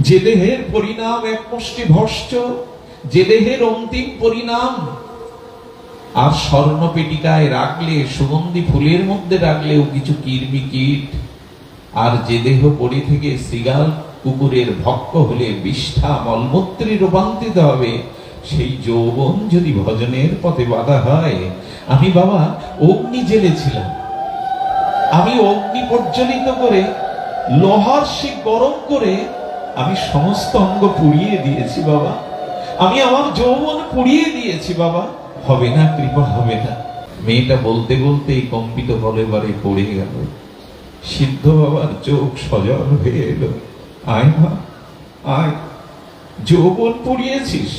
যে দেহের পরিণাম এক মুষ্টি ভস্য, যে দেহের অন্তিম পরিণাম আর স্বর্ণ পেটিকায় রাখলে, সুগন্ধি ফুলের মধ্যে রাখলেও কিছু কীর্মি কীট, আর যে দেহ পড়ে থেকে শৃগাল কুকুরের ভক্ষ হলে বিষ্ঠা মলমূত্রে রূপান্তরিত হবে, সেই যৌবন যদি ভজনের পথে বাধা হয়। আমি বাবা অগ্নি জ্বেলেছিলাম, আমি অগ্নি প্রজ্বলিত করে লোহার সে গরম করে আমি সমস্ত অঙ্গ পুড়িয়ে দিয়েছি বাবা, আমি আমার যৌবন পুড়িয়ে দিয়েছি বাবা, হবে না, কৃপা হবে না। মেয়েটা বলতে বলতেই কম্পিত বলে বারে পড়ে গেল। সিদ্ধ বাবার চোখ সজল হয়ে এলো। আয় মা আয়, যৌবন পুড়িয়েছিস,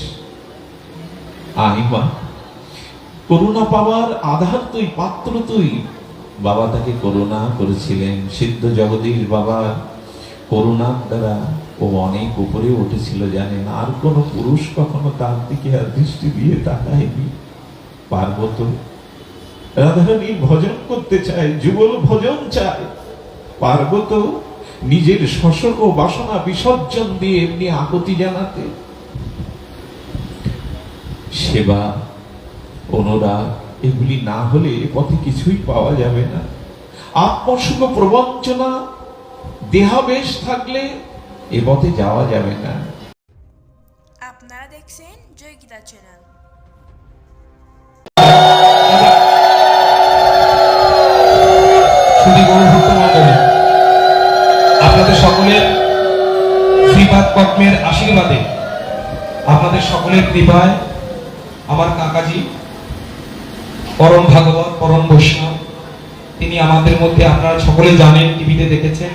আয় মা, করুণা পাওয়ার আধার তুই, পাত্র তুই। বাবা তাকে করুণা করেছিলেন। সিদ্ধ জগদীশ বাবা করুণার দ্বারা ও অনেক উপরে উঠেছিল জানেন। আর কোন পুরুষ কখনো তার দিকে আর দৃষ্টি দিয়ে তাকায়নি। পার্বতী রাধারানীর ভজন করতে চায়, যুগল ভজন চায়। পার্বতী নিজের শোষক ও বাসনা বিসর্জন দিয়ে এমনি আকুতি জানাতে। সেবা, অনুরাগ এগুলি না হলে এ পথে কিছুই পাওয়া যাবে না। আত্মসুখ প্রবঞ্চনা দেহাবেশ থাকলে এ পথে যাওয়া যাবে না। আপনারা দেখছেন জয় গীতা চ্যানেল। আপনাদের সকলের শ্রীপাদ পদ্মের আশীর্বাদে, আপনাদের সকলের কৃপায় আমার কাকাজি পরম ভাগবত, পরম বৈষ্ণব, তিনি আমাদের মধ্যে, আপনারা সকলে জানেন, টিভিতে দেখেছেন,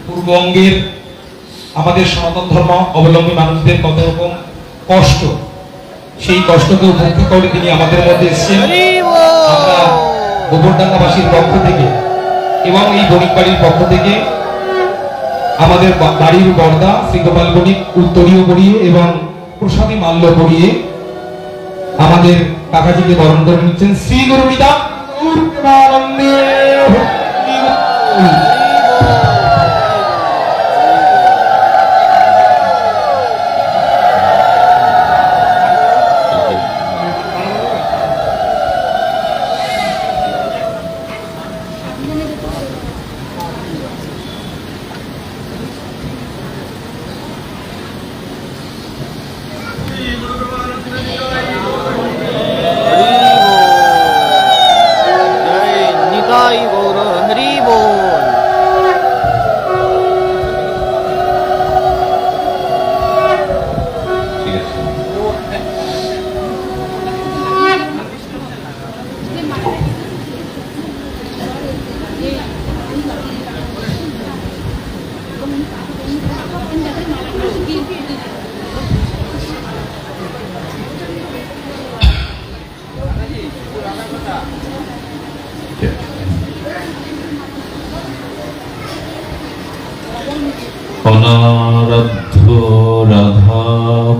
পূর্ববঙ্গের আমাদের সনাতন ধর্ম অবলম্বী মানুষদের কত রকম কষ্ট, সেই কষ্টকে উপেক্ষা করে তিনি আমাদের মধ্যে এসেছেন। আমরা গোবরডাঙ্গাবাসীর পক্ষ থেকে এবং এই বণিক বাড়ির পক্ষ থেকে আমাদের বাড়ির বর্দা শ্রীগোপাল বণিক উত্তরীয় পড়িয়ে এবং প্রসাদী মাল্য পড়িয়ে আমাদের কাকাজিকে বরণ করে নিচ্ছেন। শ্রী গুরু নিত্যানন্দে। অনারাধ্য রাধা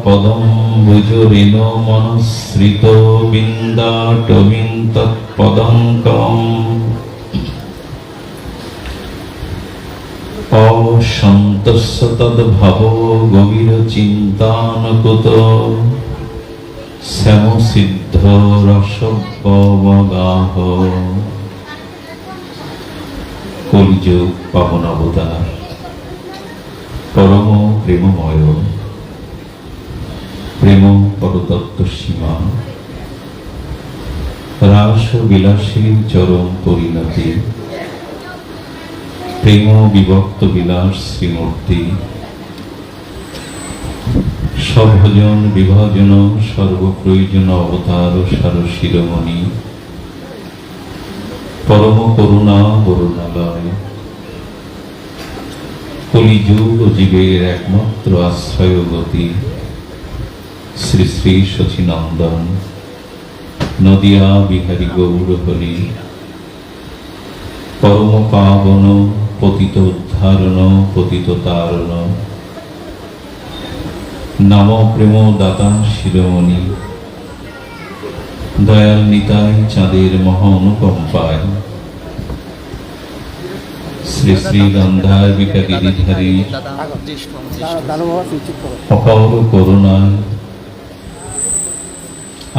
পদম্বুজরিণ মনস্মৃত বিন্দাটবীং তৎপদঙ্কম অসন্তস্য তদ্ভাব গভীর চিন্তানকুত শ্যামসিদ্ধ রসবগাহ। কলিযুগ পাবন অবতার, পরম প্রেমময়, প্রেম পরতত্ত্ব সীমা, রাস বিলাসীর চরম পরিণতি, প্রেম বিভক্ত বিলাস শ্রীমূর্তি, সভজন বিভাজন সর্বপ্রয়োজন অবতার সার শিরোমণি, পরম করুণা বরুণালয়, কলিযুগ জীবের একমাত্র আশ্রয় গতি, শ্রী শ্রী শচীনন্দন নদিয়া বিহারী গৌর হরি, পরম পাবন পতিত উদ্ধারণ পতিত তারণ, নাম প্রেম দাতা শিরোমণি, দয়াল নিতাই চাঁদের মহা অনুকম্পায় শ্রী শ্রী গন্ধার্বিকা গিরিধারী অপার করুণায়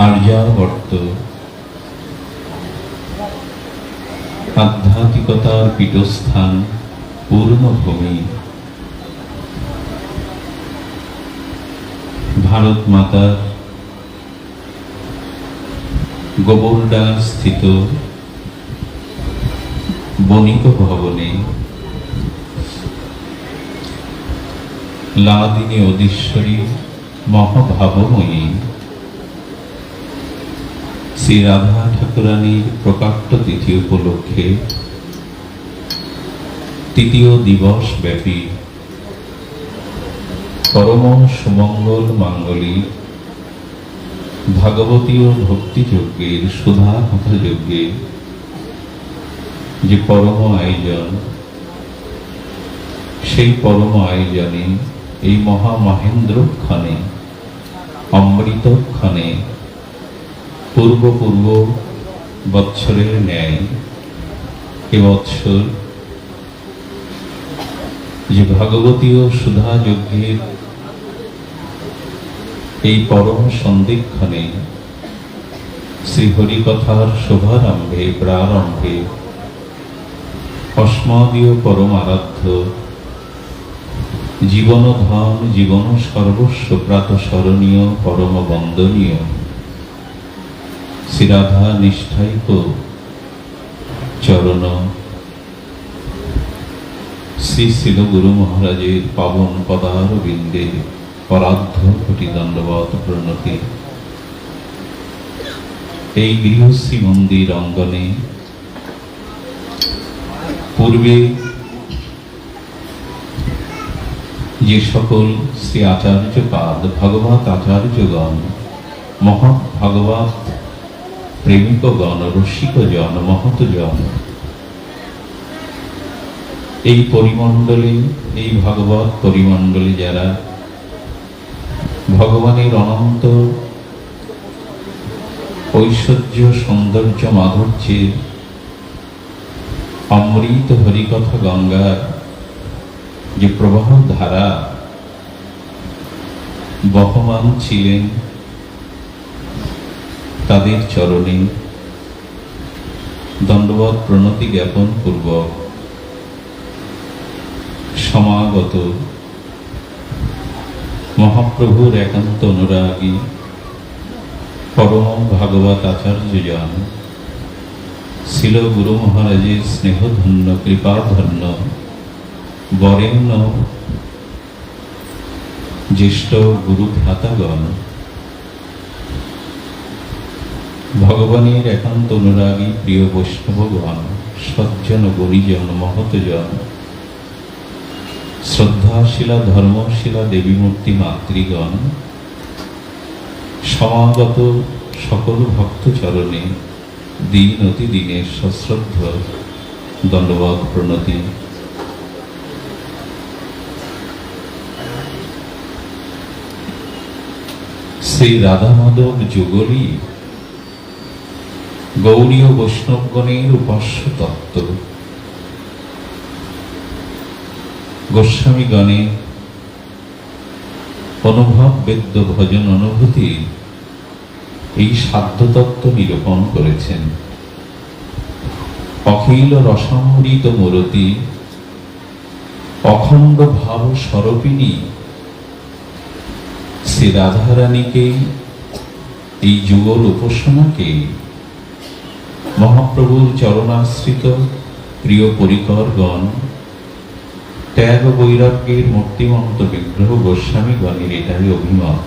আর্যাবর্ত আধ্যাত্মিকতার পীঠস্থান পূর্ণভূমি ভারত মাতার গোবরডা স্থিত বণিক ভবনে লাদিনী অধীশ্বরী মহাভাবময়ী শ্রী রাধা ঠাকুরানীর প্রকাট্য তিথি উপলক্ষে তৃতীয় দিবস ব্যাপী পরম সুমঙ্গল মাঙ্গলী ভাগবতীয় ভক্তিযজ্ঞের সুধা কথাযজ্ঞে যে পরম আয়োজন, সেই পরম আয়োজনে এই মহা মহেন্দ্রক্ষণে অমৃতক্ষণে পূর্ব বৎসরের ন্যায় এবৎসর যে ভাগবতীয় সুধা যজ্ঞের এই পরম সন্ধিক্ষণে শ্রীহরিকথার শুভারম্ভে প্রারম্ভে অস্মদীয় পরম আরাধ্য জীবনধন জীবন সর্বস্ব প্রাতঃস্মরণীয় পরম বন্দনীয় শ্রীরাধা নিষ্ঠায়িত চরণ শ্রী শিল গুরু মহারাজের পাবন পদারবিন্দে পরার্ধ কোটি দণ্ডবত প্রণতি। এই গৃহশ্রী মন্দির অঙ্গনে পূর্বে যে সকল শ্রী আচার্যপাদ ভগবত আচার্যগণ মহৎ ভাগবত প্রেমিকগণ রসিকজন মহৎজন এই পরিমণ্ডলে এই ভাগবত পরিমণ্ডলে যারা ভগবানের অনন্ত ঐশ্বর্য সৌন্দর্য মাধুর্যের অমৃত হরিকথা গঙ্গার যে প্রবাহ ধারা বহমান ছিলেন, তাদের চরণে দণ্ডবত প্রণতি জ্ঞাপন পূর্বক সমাগত মহাপ্রভুর একান্ত অনুরাগী পরম ভাগবত আচার্যজন শিল গুরু মহারাজের স্নেহধন্য কৃপাধন্য বরেণ্য জ্যেষ্ঠ গুরু ভ্রাতাগণ, ভগবানের একান্ত অনুরাগী প্রিয় বৈষ্ণবগণ, সজ্জন গরিজন মহতজন, শ্রদ্ধাশীলা ধর্মশীলা দেবীমূর্তি মাতৃগণ, সমাগত সকল ভক্ত চরণে দিন অতি দিনের সশ্রদ্ধ দণ্ডবত প্রণতি। শ্রী রাধা মাধব যুগলী গৌরীয় বৈষ্ণবগণের উপাস্য তত্ত্ব, গোস্বামীগণে অনুভব বেদ্য ভজন অনুভূতি এই সাধ্য তত্ত্ব নিরূপণ করেছেন। অখিল রসামৃত মূরতি অখণ্ড ভাব স্বরূপিণী শ্রী রাধারানীকে, এই যুগল উপাসনাকে মহাপ্রভুর চরণাশ্রিত প্রিয় পরিকরগণ, ত্যাগ বৈরাগ্যের মূর্তিমন্ত বিগ্রহ গোস্বামীগণের এটাই অভিমত।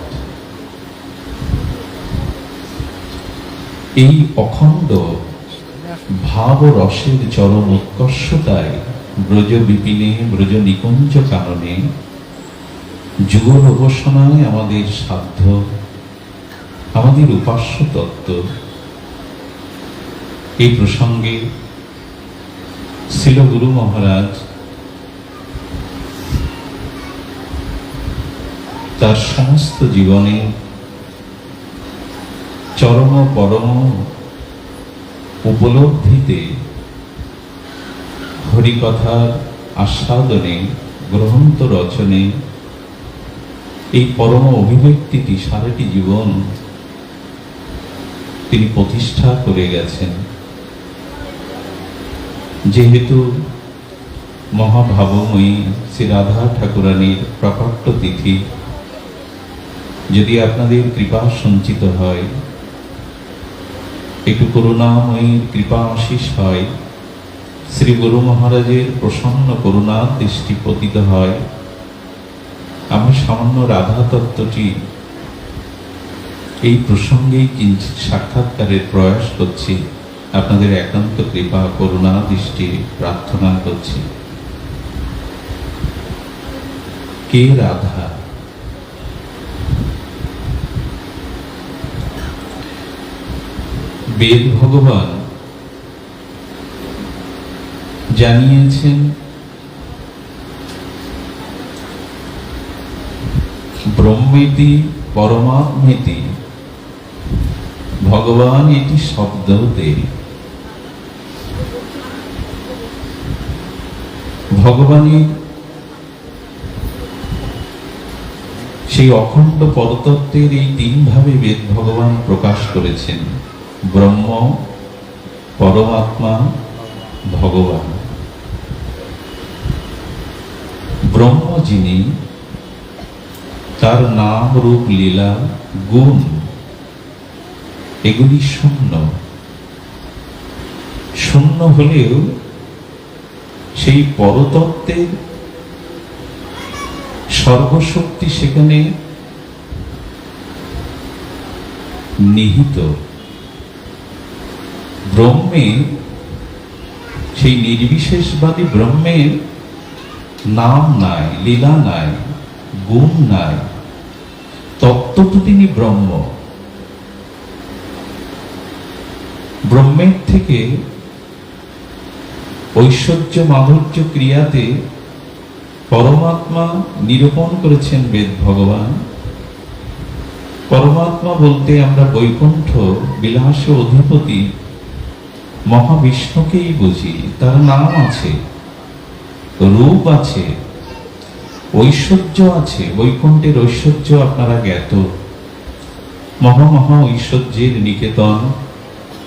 এই অখণ্ড ভাব রসের চরম উৎকর্ষতায় ব্রজ বিপিনে ব্রজ নিকুঞ্জ কারণে যুগল উপাসনায় আমাদের সাধ্য, আমাদের উপাস্য তত্ত্ব। এই প্রসঙ্গে শিল গুরু মহারাজ তার সমস্ত জীবনে চরম পরম উপলব্ধিতে হরিকথার আস্বাদনে, গ্রন্থ রচনে এই পরম অভিব্যক্তিটি সারাটি জীবন তিনি প্রতিষ্ঠা করে গেছেন। যেহেতু মহাভাবময়ী শ্রী রাধা ঠাকুরানীর প্রাকট্য তিথি, যদি আপনাদের কৃপা সঞ্চিত হয়, একটু করুণাময়ীর কৃপা আশিস হয়, শ্রী গুরু মহারাজের প্রসন্ন করুণা দৃষ্টি পতিত হয়, আমি সামান্য রাধা তত্ত্বটি এই প্রসঙ্গেই কিঞ্চিৎ সাক্ষাৎকারের প্রয়াস করছি। আপনাদের একান্ত কৃপা করুণা দৃষ্টি প্রার্থনা করছি। কে রাধা? বেদ ভগবান জানিয়েছেন ব্রহ্মেতি পরমাত্মেতি, ভগবান এটি শব্দতে। ভগবানের সেই অখণ্ড পরতত্ত্বের এই তিন ভাবে বেদ ভগবান প্রকাশ করেছেন: ব্রহ্ম, পরমাত্মা, ভগবান। ব্রহ্ম যিনি, তার নাম, রূপ, লীলা, গুণ এগুলি শূন্য। শূন্য হলেও সেই পরতত্ত্বের সর্বশক্তি সেখানে নিহিত। ব্রহ্মে, সেই নির্বিশেষবাদী ব্রহ্মের নাম নাই, লীলা নাই, গুণ নাই, তত্ত্বটি তিনি ব্রহ্ম। ব্রহ্মের থেকে ঐশ্বর্য মাধুর্য ক্রিয়াতে পরমাত্মা নিরূপণ করেছেন বেদ ভগবান। পরমাত্মা বলতে আমরা বৈকুণ্ঠ বিলাস অধিপতি মহাবিষ্ণুকেই বুঝি। তার নাম আছে, রূপ আছে, ঐশ্বর্য আছে। বৈকুণ্ঠের ঐশ্বর্য আপনারা জ্ঞাত। মহা মহা ঐশ্বর্যের নিকেতন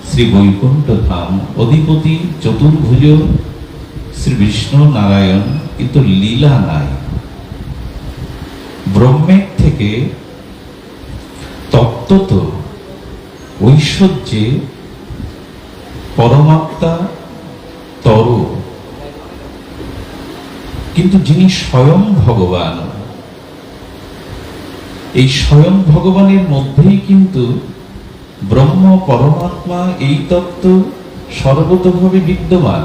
শ্রী বৈকুণ্ঠ ধাম, অধিপতি চতুর্ভুজ শ্রী বিষ্ণু নারায়ণ, কিন্তু লীলা নাই। ব্রহ্মের থেকে তত্ত্বত ঐশ্বর্যে পরমাত্মা তর, কিন্তু যিনি স্বয়ং ভগবান, এই স্বয়ং ভগবানের মধ্যেই কিন্তু ব্রহ্ম পরমাত্মা এই তত্ত্ব সর্বতভাবে বিদ্যমান।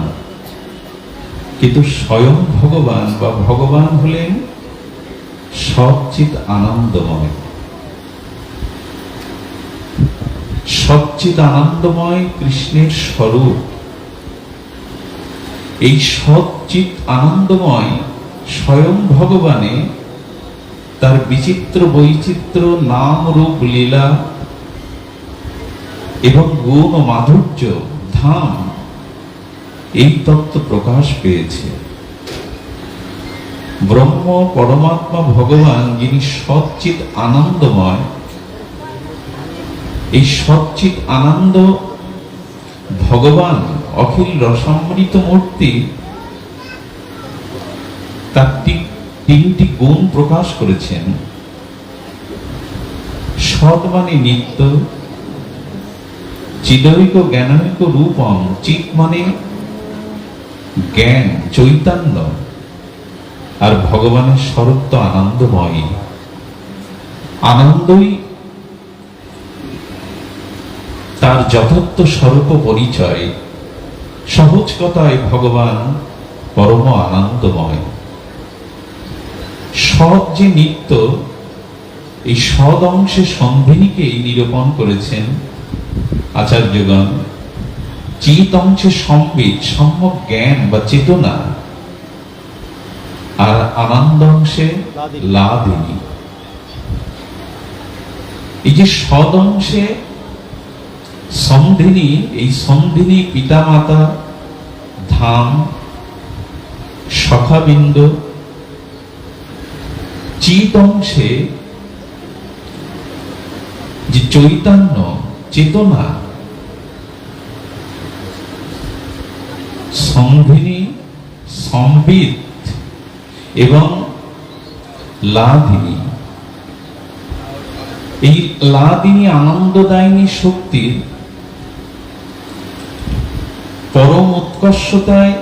কিন্তু স্বয়ং ভগবান বা ভগবান হলেন সচ্চিৎ আনন্দময়। সচ্চিৎ আনন্দময় কৃষ্ণের স্বরূপ। এই সচ্চিৎ আনন্দময় স্বয়ং ভগবানে তার বিচিত্র বৈচিত্র্য নাম, রূপ, লীলা এবং গুণ ও মাধুর্য ধাম, এই তত্ত্ব প্রকাশ পেয়েছে। ব্রহ্ম পরমাত্মা ভগবান যিনি সচ্চিৎ আনন্দময়, এই সচ্চিৎ আনন্দ ভগবান অখিল রসামৃত মূর্তি তার তিনটি গুণ প্রকাশ করেছেন। সৎ মানে নিত্য, চিদৈক জ্ঞানৈক রূপম, চিৎ মানে জ্ঞান চৈতন্য, আর ভগবানের স্বরূপ আনন্দময়। আনন্দই তার যথার্থ স্বরূপ পরিচয়। সহজ কথায় ভগবান পরম আনন্দময়। সৎ যে নিত্য, এই সৎ অংশে সন্ধিনীকেই নিরূপণ করেছেন আচার্যগণ। চিত অংশে সম্বিত, সম্যক জ্ঞান বা চেতনা, আর আনন্দ অংশে লাদিনী। এই যে সৎ অংশে সন্ধিনী, এই সন্ধিনী পিতামাতা ধাম সখাবৃন্দ চিত অংশে যে চৈতন্য চেতনা সংধিনী সম্বিত এবং লাদিনী, এই লাদিনী আনন্দদায়িনী শক্তির পরম উৎকর্ষতায়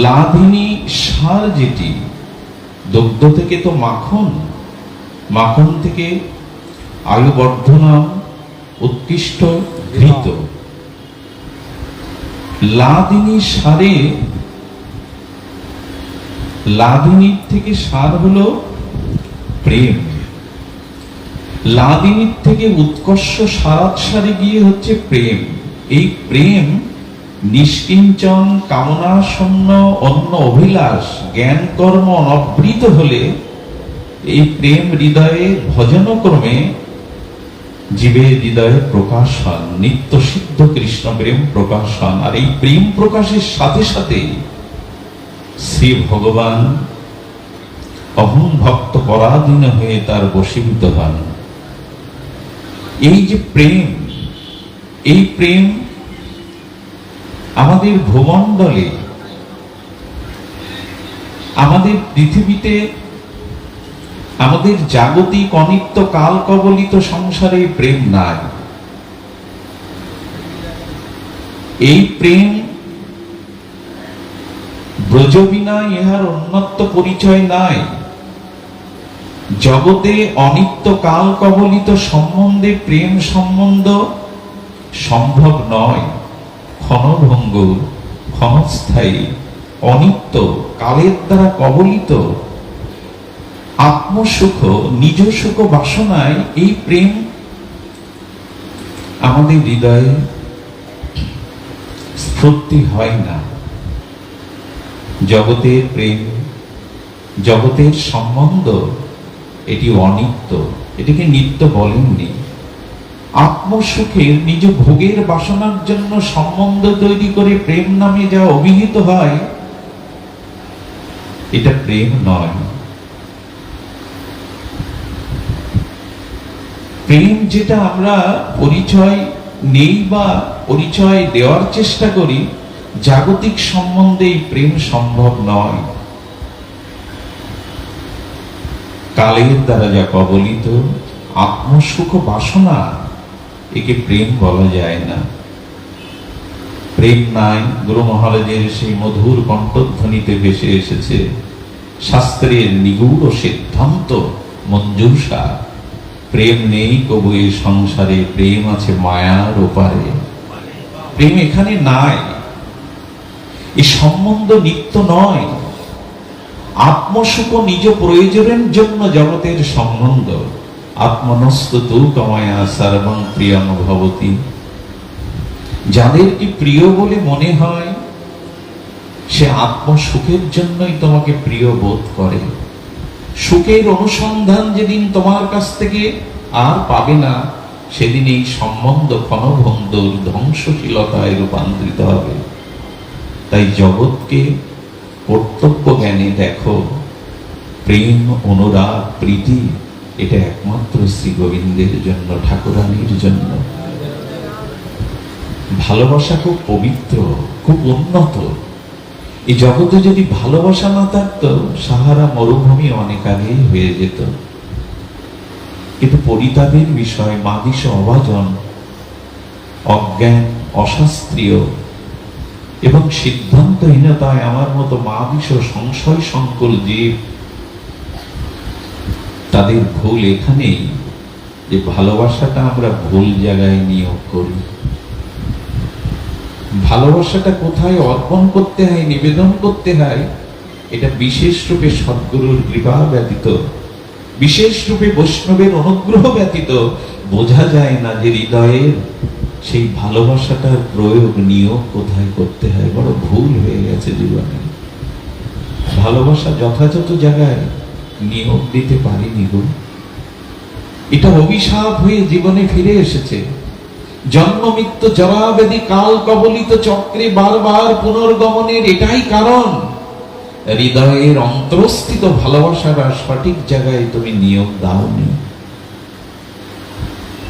লাদিনী সার যেটি, দুগ্ধ থেকে তো মাখন, মাখন থেকে আয়ু বর্ধনা উৎকৃষ্ট ঘৃত, লাদিনী সারে, লাদিনীর থেকে সার হলো প্রেম, লাদিনীর থেকে উৎকর্ষ সারাত সারে গিয়ে হচ্ছে প্রেম। এই প্রেম নিষ্কিঞ্চন কামনাশূন্য অন্য অভিলাষ জ্ঞান কর্ম অনবৃত হলে এই প্রেম হৃদয়ে ভজনক্রমে জীবের হৃদয়ে প্রকাশ হন, নিত্য সিদ্ধ কৃষ্ণ প্রেম প্রকাশ হন। আর এই প্রেম প্রকাশের সাথে সাথে শ্রী ভগবান অহং ভক্ত পরাধীন হয়ে তার বশীভূত হন। এই যে প্রেম, এই প্রেম আমাদের ভূমণ্ডলে, আমাদের পৃথিবীতে, আমাদের জাগতিক অনিত্য কাল কবলিত সংসারে প্রেম নাই। এই প্রেম ব্রজ বিনা ইহার অন্যত্ব পরিচয় নাই। জগতে অনিত্য কাল কবলিত সম্বন্ধে প্রেম সম্বন্ধ সম্ভব নয়। ক্ষণভঙ্গুর, ক্ষণস্থায়ী, অনিত্য, কালের দ্বারা কবলিত আত্মসুখ, নিজ সুখ বাসনায় এই প্রেম আমাদের হৃদয়ে স্ফূর্তি হয় না। জগতের প্রেম, জগতের সম্বন্ধ এটি অনিত্য, এটাকে নিত্য বলেননি। আত্মসুখের নিজ ভোগের বাসনার জন্য সম্বন্ধ তৈরি করে প্রেম নামে যা অভিহিত হয়, এটা প্রেম নয়। প্রেম যেটা আমরা পরিচয় নেই বা পরিচয় দেওয়ার চেষ্টা করি, জাগতিক সম্বন্ধে এই প্রেম সম্ভব নয়। কালের দ্বারা যা কবলিত আত্মসুখ বাসনা, একে প্রেম বলা যায় না। প্রেম নাই। গুরু মহারাজের সেই মধুর কণ্ঠধ্বনিতে ভেসে এসেছে শাস্ত্রের নিগূঢ় সিদ্ধান্ত মঞ্জুষা। প্রেম নেই কবু এ সংসারে, প্রেম আছে মায়ার ওপারে। প্রেম এখানে নাই। এই সম্বন্ধ নিত্য নয়। আত্মসুখ নিজ প্রয়োজনের জন্য জগতের সম্বন্ধ। আত্মনস্তু কামায়া সর্বং প্রিয়ং ভবতি। যাদেরকে প্রিয় বলে মনে হয়, সে আত্মসুখের জন্যই তোমাকে প্রিয় বোধ করে। সুখের অনুসন্ধান যেদিন তোমার কাছ থেকে আর পাবে না, সেদিন এই সম্বন্ধ ক্ষণভঙ্গুর ধ্বংসশীলতায় রূপান্তরিত হবে। তাই জগৎকে কর্তব্য জ্ঞানে দেখো। প্রেম, অনুরাগ, প্রীতি এটা একমাত্র শ্রী গোবিন্দের জন্য, ঠাকুরানীর জন্য। ভালোবাসা খুব পবিত্র, খুব উন্নত। এই জগতে যদি ভালোবাসা না থাকতো, সাহারা মরুভূমি অনেক আগেই হয়ে যেত। কিন্তু পরিতাপের বিষয়, মাদিস অভাজন, অজ্ঞান, অশাস্ত্রীয় এবং সিদ্ধান্তহীনতায় আমার মতো মাদিস সংশয় সংকুল জীব, তাদের ভুল এখানেই যে ভালোবাসাটা আমরা ভুল জায়গায় নিয়োগ করি। ভালোবাসাটা কোথায় অর্পণ করতে হয়, নিবেদন করতে হয়, এটা বিশেষ রূপে সদ্গুরুর কৃপা ব্যতীত, বিশেষ রূপে বৈষ্ণবের অনুগ্রহ ব্যতীত বোঝা যায় না যে হৃদয়ের সেই ভালোবাসাটার প্রয়োগ, নিয়োগ কোথায় করতে হয়। বড় ভুল হয়ে গেছে জীবনে। ভালোবাসা যথাযথ জায়গায় নিয়োগ দিতে পারিনি গো। এটা অভিশাপ হয়ে জীবনে ফিরে এসেছে। জন্ম মৃত্যু জরাবেদি কাল কবলিত চক্রে বারবার পুনর্গমনের এটাই কারণ, হৃদয়ের অন্তরস্থিত ভালোবাসাটা সঠিক জায়গায় তুমি নিয়োগ দাওনি।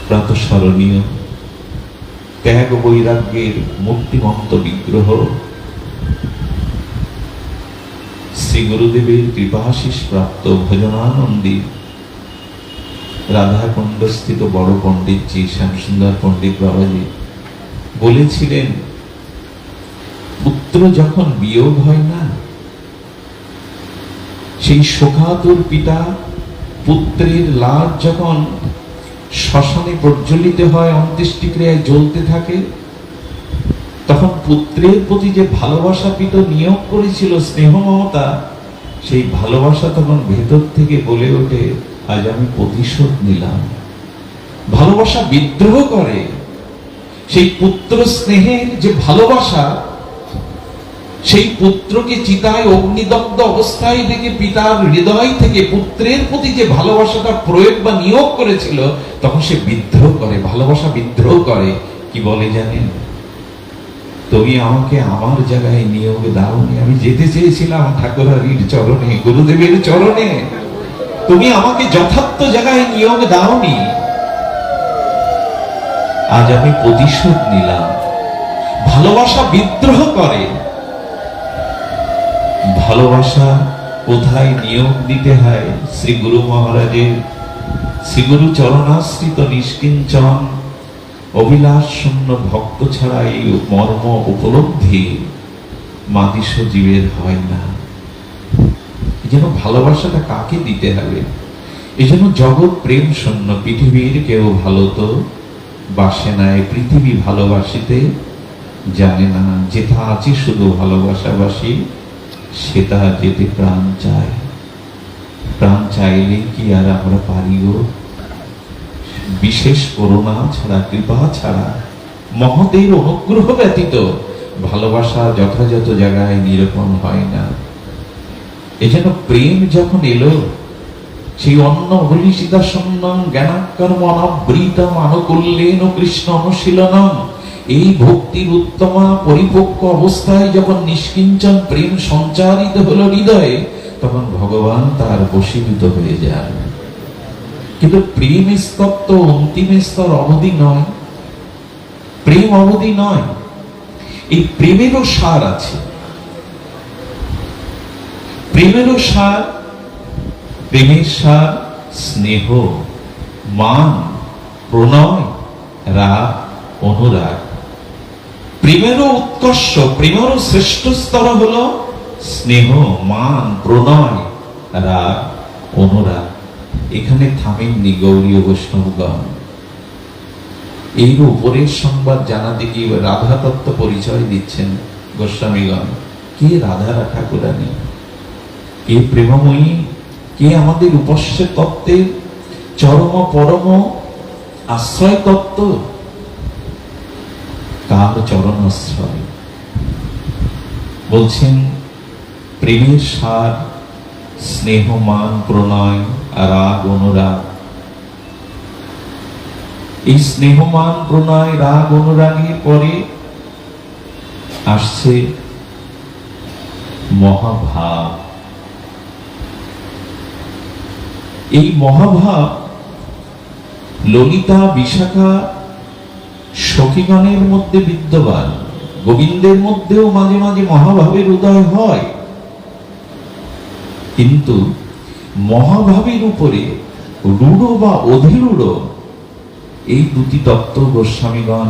প্রাতঃস্মরণীয় ত্যাগ বৈরাগ্যের মূর্তিমন্ত বিগ্রহ শ্রী গুরুদেবের কৃপাশিস প্রাপ্ত ভজনানন্দী রাধাকুণ্ড স্থিত বড় পণ্ডিতজি শ্যামসুন্দর পণ্ডিত বাবাজি বলেছিলেন, পুত্র যখন বিয়োগ হয় না, সেই শোকাতুর পিতা পুত্রের লাশ যখন শ্মশানে প্রজ্বলিত হয়, অন্ত্যেষ্টিক্রিয়ায় জ্বলতে থাকে, তখন পুত্রের প্রতি যে ভালোবাসা পিতা নিয়োগ করেছিল, স্নেহ মমতা, সেই ভালোবাসা তখন ভেতর থেকে বলে ওঠে, আজ আমি প্রতিশোধ নিলাম। ভালোবাসা বিদ্রোহ করে। সেই পুত্র স্নেহের যে ভালোবাসা, সেই পুত্রকে চিতায় অগ্নিদগ্ধ অবস্থায় দেখে পিতার হৃদয় থেকে পুত্রের প্রতি যে ভালোবাসাটা প্রয়োগ বা নিয়োগ করেছিল, তখন সে বিদ্রোহ করে, ভালোবাসা বিদ্রোহ করে। কি বলে জানেন? তুমি আমাকে আমার জায়গায় নিয়োগ দাওনি। আমি যেতে চেয়েছিলাম ঠাকুরারির চরণে, গুরুদেবের চরণে, তুমি আমাকে যথার্থ জায়গায় নিয়োগ দাওনি। আজ আমি প্রতিশোধ নিলাম। ভালোবাসা বিদ্রোহ করে। ভালোবাসা কোথায় নিয়োগ দিতে হয়? শ্রী গুরু মহারাজের, শ্রী গুরু চরণাশ্রিত নিষ্কিঞ্চন অভিলাষ শূন্য ভক্ত ছাড়া এই মর্ম উপলব্ধি মাদিস জীবের হয় না। এই জন্য ভালোবাসাটা কাকে দিতে হবে? এই জন্য জগৎ প্রেম শূন্য। পৃথিবীর কেউ ভালো তো বাসে না, পৃথিবী ভালোবাসিতে জানে না। যেটা আছে শুধু ভালোবাসাবাসী, সেটা যেতে প্রাণ চায়। প্রাণ চাইলে কি আর আমরা পারি গো? বিশেষ করুণা ছাড়া, কৃপা ছাড়া, মহতের অনুগ্রহ ব্যতীত ভালোবাসা যথাযথ জায়গায় নিরূপণ হয় না। এজন্য প্রেম যখন এলো, সেই অন্ন হরিষিতা সন্ন্যম জ্ঞানাকর্ম অনাবৃতম আনুকূল্যেন কৃষ্ণ অনুশীলনম, এই ভক্তির উত্তমা পরিপক্ক অবস্থায় যখন নিষ্কিঞ্চন প্রেম সঞ্চারিত হলো হৃদয়ে, তখন ভগবান তার বশীভূত হয়ে যান। কিন্তু প্রেম স্তর তো অন্তিম স্তর, অবধি নয়। প্রেম অবধি নয়। এই প্রেমেরও সার আছে। প্রেমেরও সার, প্রেমের সার স্নেহ, মান, প্রণয়, রাগ, অনুরাগ। প্রেমেরও উৎকর্ষ, প্রেমেরও শ্রেষ্ঠ স্তর হলো স্নেহ, মান, প্রণয়, রাগ, অনুরাগ। এখানে থামেননি গৌরীয় বৈষ্ণবগণ। এর উপরের সংবাদ জানাতে গিয়ে রাধা তত্ত্ব পরিচয় দিচ্ছেন গোস্বামীগণ। কে রাধা ঠাকুরানী? কে প্রেমময়ী? কে আমাদের উপস্য তত্ত্বের চরম পরম আশ্রয় তত্ত্ব? কার চরণ আশ্রয়? বলছেন প্রেমের সার স্নেহ, মান, প্রণয়, রাগ, অনুরাগ। এই স্নেহ, মান, প্রণয়, রাগ, অনুরাগের পরে আসছে মহাভাব। এই মহাভাব ললিতা, বিশাখা, সখীগণের মধ্যে বিদ্যমান। গোবিন্দের মধ্যেও মাঝে মাঝে মহাভাবের উদয় হয়। কিন্তু মহাভাবের উপরে রূঢ় বা অধিরূঢ়, এই দুটি তত্ত্ব গোস্বামীগণ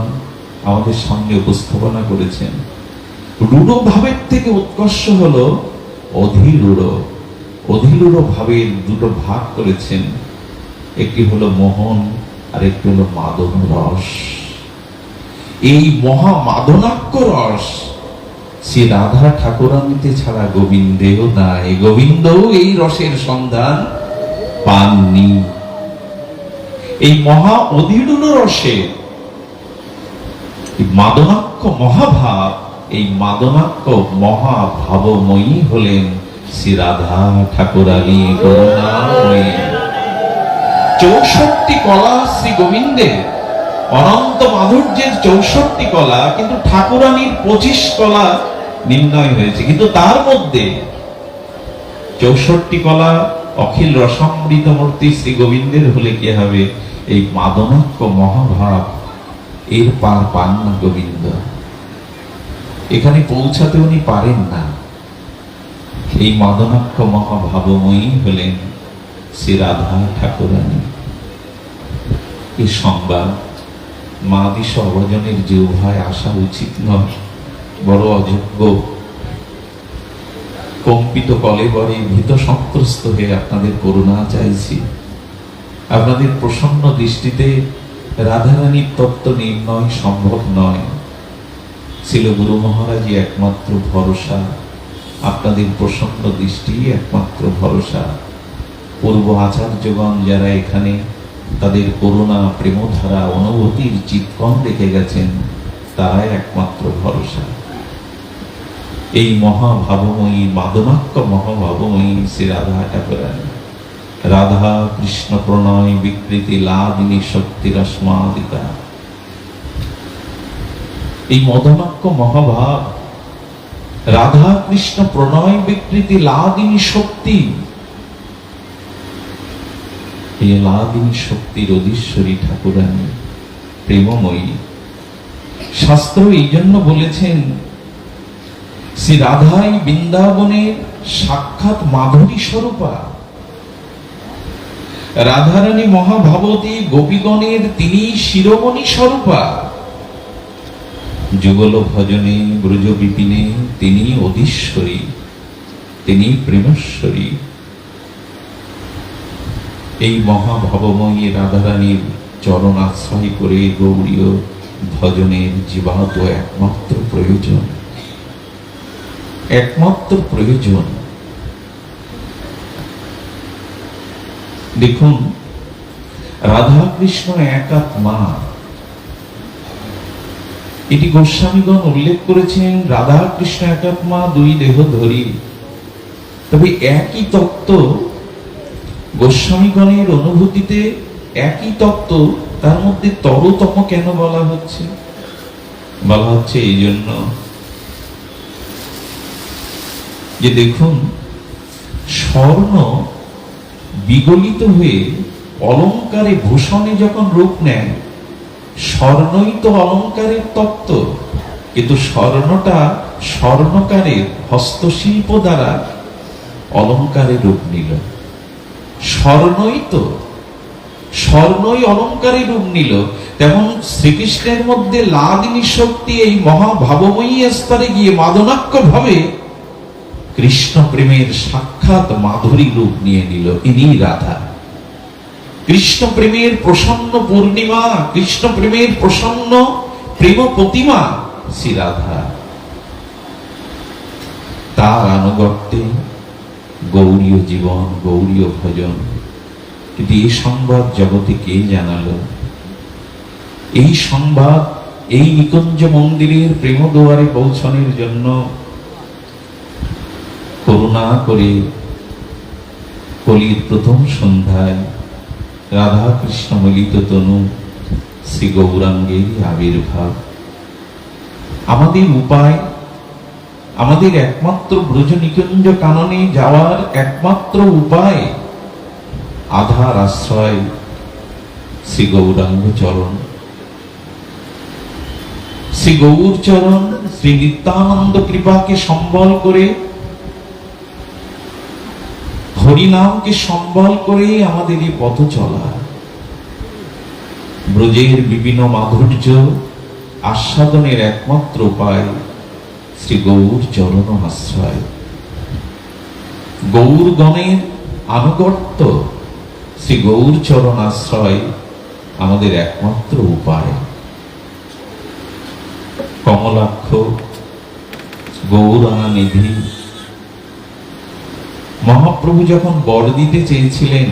আমাদের সামনে উপস্থাপনা করেছেন। রূঢ় ভাবের থেকে উৎকর্ষ হলো অধিরূঢ়। অধিরূঢ় ভাবের দুটো ভাগ করেছেন। একটি হলো মোহন, আর একটি হলো মাদন রস। এই মহা মাদনাক্য রস শ্রী রাধা ঠাকুরানীতে ছাড়া গোবিন্দেও নাই। গোবিন্দও এই রসের সন্ধান পাননি। এই মহা অধিরূঢ় রসে মাদনাক্য মহাভাব, এই মাদনাক্য মহাভাবময়ী হলেন শ্রী রাধা ঠাকুরানী করুণাময়ী। 64 কলা শ্রী গোবিন্দের অনন্ত মাধুর্যের 64 কলা, কিন্তু ঠাকুরানীর 25 কলা নির্ণয় হয়েছে। কিন্তু তার মধ্যে 64 কলা অখিল রসামৃত মূর্তি শ্রী গোবিন্দের হলে কি হবে? এই মাদনাক্য মহাভাব এর পার পান না গোবিন্দ, এখানে পৌঁছাতে উনি পারেন না। এই মাদনাক্ষ মহাভাবময়ী হলেন শ্রী রাধা ঠাকুরানী। এই সংবাদ মা দিশ অবজনের জিহ্বায় আসা উচিত নয়, বড় অযোগ্য। কম্পিত কলেবরে ভীত সন্ত্রস্ত হয়ে আপনাদের করুণা চাইছি। আপনাদের প্রসন্ন দৃষ্টিতে রাধারানীর তত্ত্ব নির্ণয় সম্ভব নয়। ছিল গুরু মহারাজই একমাত্র ভরসা, আপনাদের প্রসন্ন দৃষ্টি একমাত্র ভরসা। পূর্ব আচার্যগণ যারা এখানে তাদের করুণা প্রেমধারা অনুভূতির চিৎকণ রেখে গেছেন, তারাই একমাত্র ভরসা। এই মহাভাবময়ী মাদনাক্য মহাভাবময়ী শ্রী রাধা ঠাকুরানী, রাধা কৃষ্ণ প্রণয় বিকৃতি লাদিনী শক্তিরস্মাদিতা। এই মদনাক্য মহাভাব, রাধা কৃষ্ণ প্রণয় বিকৃতি লাদিনী শক্তি, এই লাদিনী শক্তির অধীশ্বরী ঠাকুরানী প্রেমময়ী। শাস্ত্র এই জন্য বলেছেন শ্রী রাধাই বৃন্দাবনের সাক্ষাৎ মাধুরী স্বরূপা। রাধারানী মহাভাবতী গোপীগণের তিনি শিরোমণি স্বরূপা। যুগল ভজনে ব্রজ বিপিনে তিনি অধীশ্বরী, তিনি প্রেমেশ্বরী। এই মহাভাবময়ী রাধারানীর চরণ আশ্রয় করে গৌরীয় ভজনের জীবাত একমাত্র প্রয়োজন, একমাত্র প্রয়োজন। দেখুন, রাধা কৃষ্ণ এক আত্মা, এটি গোস্বামীগণ উল্লেখ করেছেন। রাধা কৃষ্ণ এক আত্মা, দুই দেহ ধরি। তবে একই তত্ত্ব গোস্বামীগণের অনুভূতিতে, একই তত্ত্ব, তার মধ্যে তরতম কেন বলা হচ্ছে? বলা হচ্ছে এই জন্য যে দেখুন, স্বর্ণ বিগলিত হয়ে অলঙ্কারে ভূষণে যখন রূপ নেয়, স্বর্ণই তো অলঙ্কারের তত্ত্ব, কিন্তু স্বর্ণটা স্বর্ণকারের হস্তশিল্প দ্বারা অলঙ্কারে রূপ নিল। স্বর্ণই অলঙ্কারে রূপ নিল। তেমন শ্রীকৃষ্ণের মধ্যে লাদিনী শক্তি এই মহাভাবময়ী স্তরে গিয়ে মাদনাক্য ভাবে কৃষ্ণ প্রেমের সাক্ষাৎ মাধুরী রূপ নিয়ে নিল। ইনি রাধা। কৃষ্ণ প্রেমের প্রসন্ন পূর্ণিমা, কৃষ্ণ প্রেমের প্রসন্ন প্রেম প্রতিমা শ্রী রাধা। তার আনুগত্যে গৌরীয় জীবন, গৌরীয় ভজন। কিন্তু এই সংবাদ জগতে কে জানালো? এই সংবাদ এই নিকুঞ্জ মন্দিরের প্রেম দুয়ারে পৌঁছানোর জন্য করুণা করে কলির প্রথম সন্ধ্যায় রাধা কৃষ্ণ মিলিত তনু শ্রী গৌরাঙ্গের আবির্ভাব। আমাদের উপায়, আমাদের একমাত্র ব্রজ নিকুঞ্জ কাননে যাওয়ার একমাত্র উপায়, আধার আশ্রয় শ্রী গৌরাঙ্গ চরণ। শ্রী গৌর চরণ, শ্রী নিত্যানন্দ কৃপাকে সম্বল করে, হরিনামকে সম্বল করে আমাদের এই পথ চলা। ব্রজের বিভিন্ন মাধুর্য আস্বাদনের একমাত্র উপায় শ্রী গৌর চরণ আশ্রয়। গৌর গণের আনুগত্য, শ্রী গৌর চরণ আশ্রয় আমাদের একমাত্র উপায়। কমলাক্ষ গৌরানা নিধি মহাপ্রভু যখন বর দিতে চেয়েছিলেন,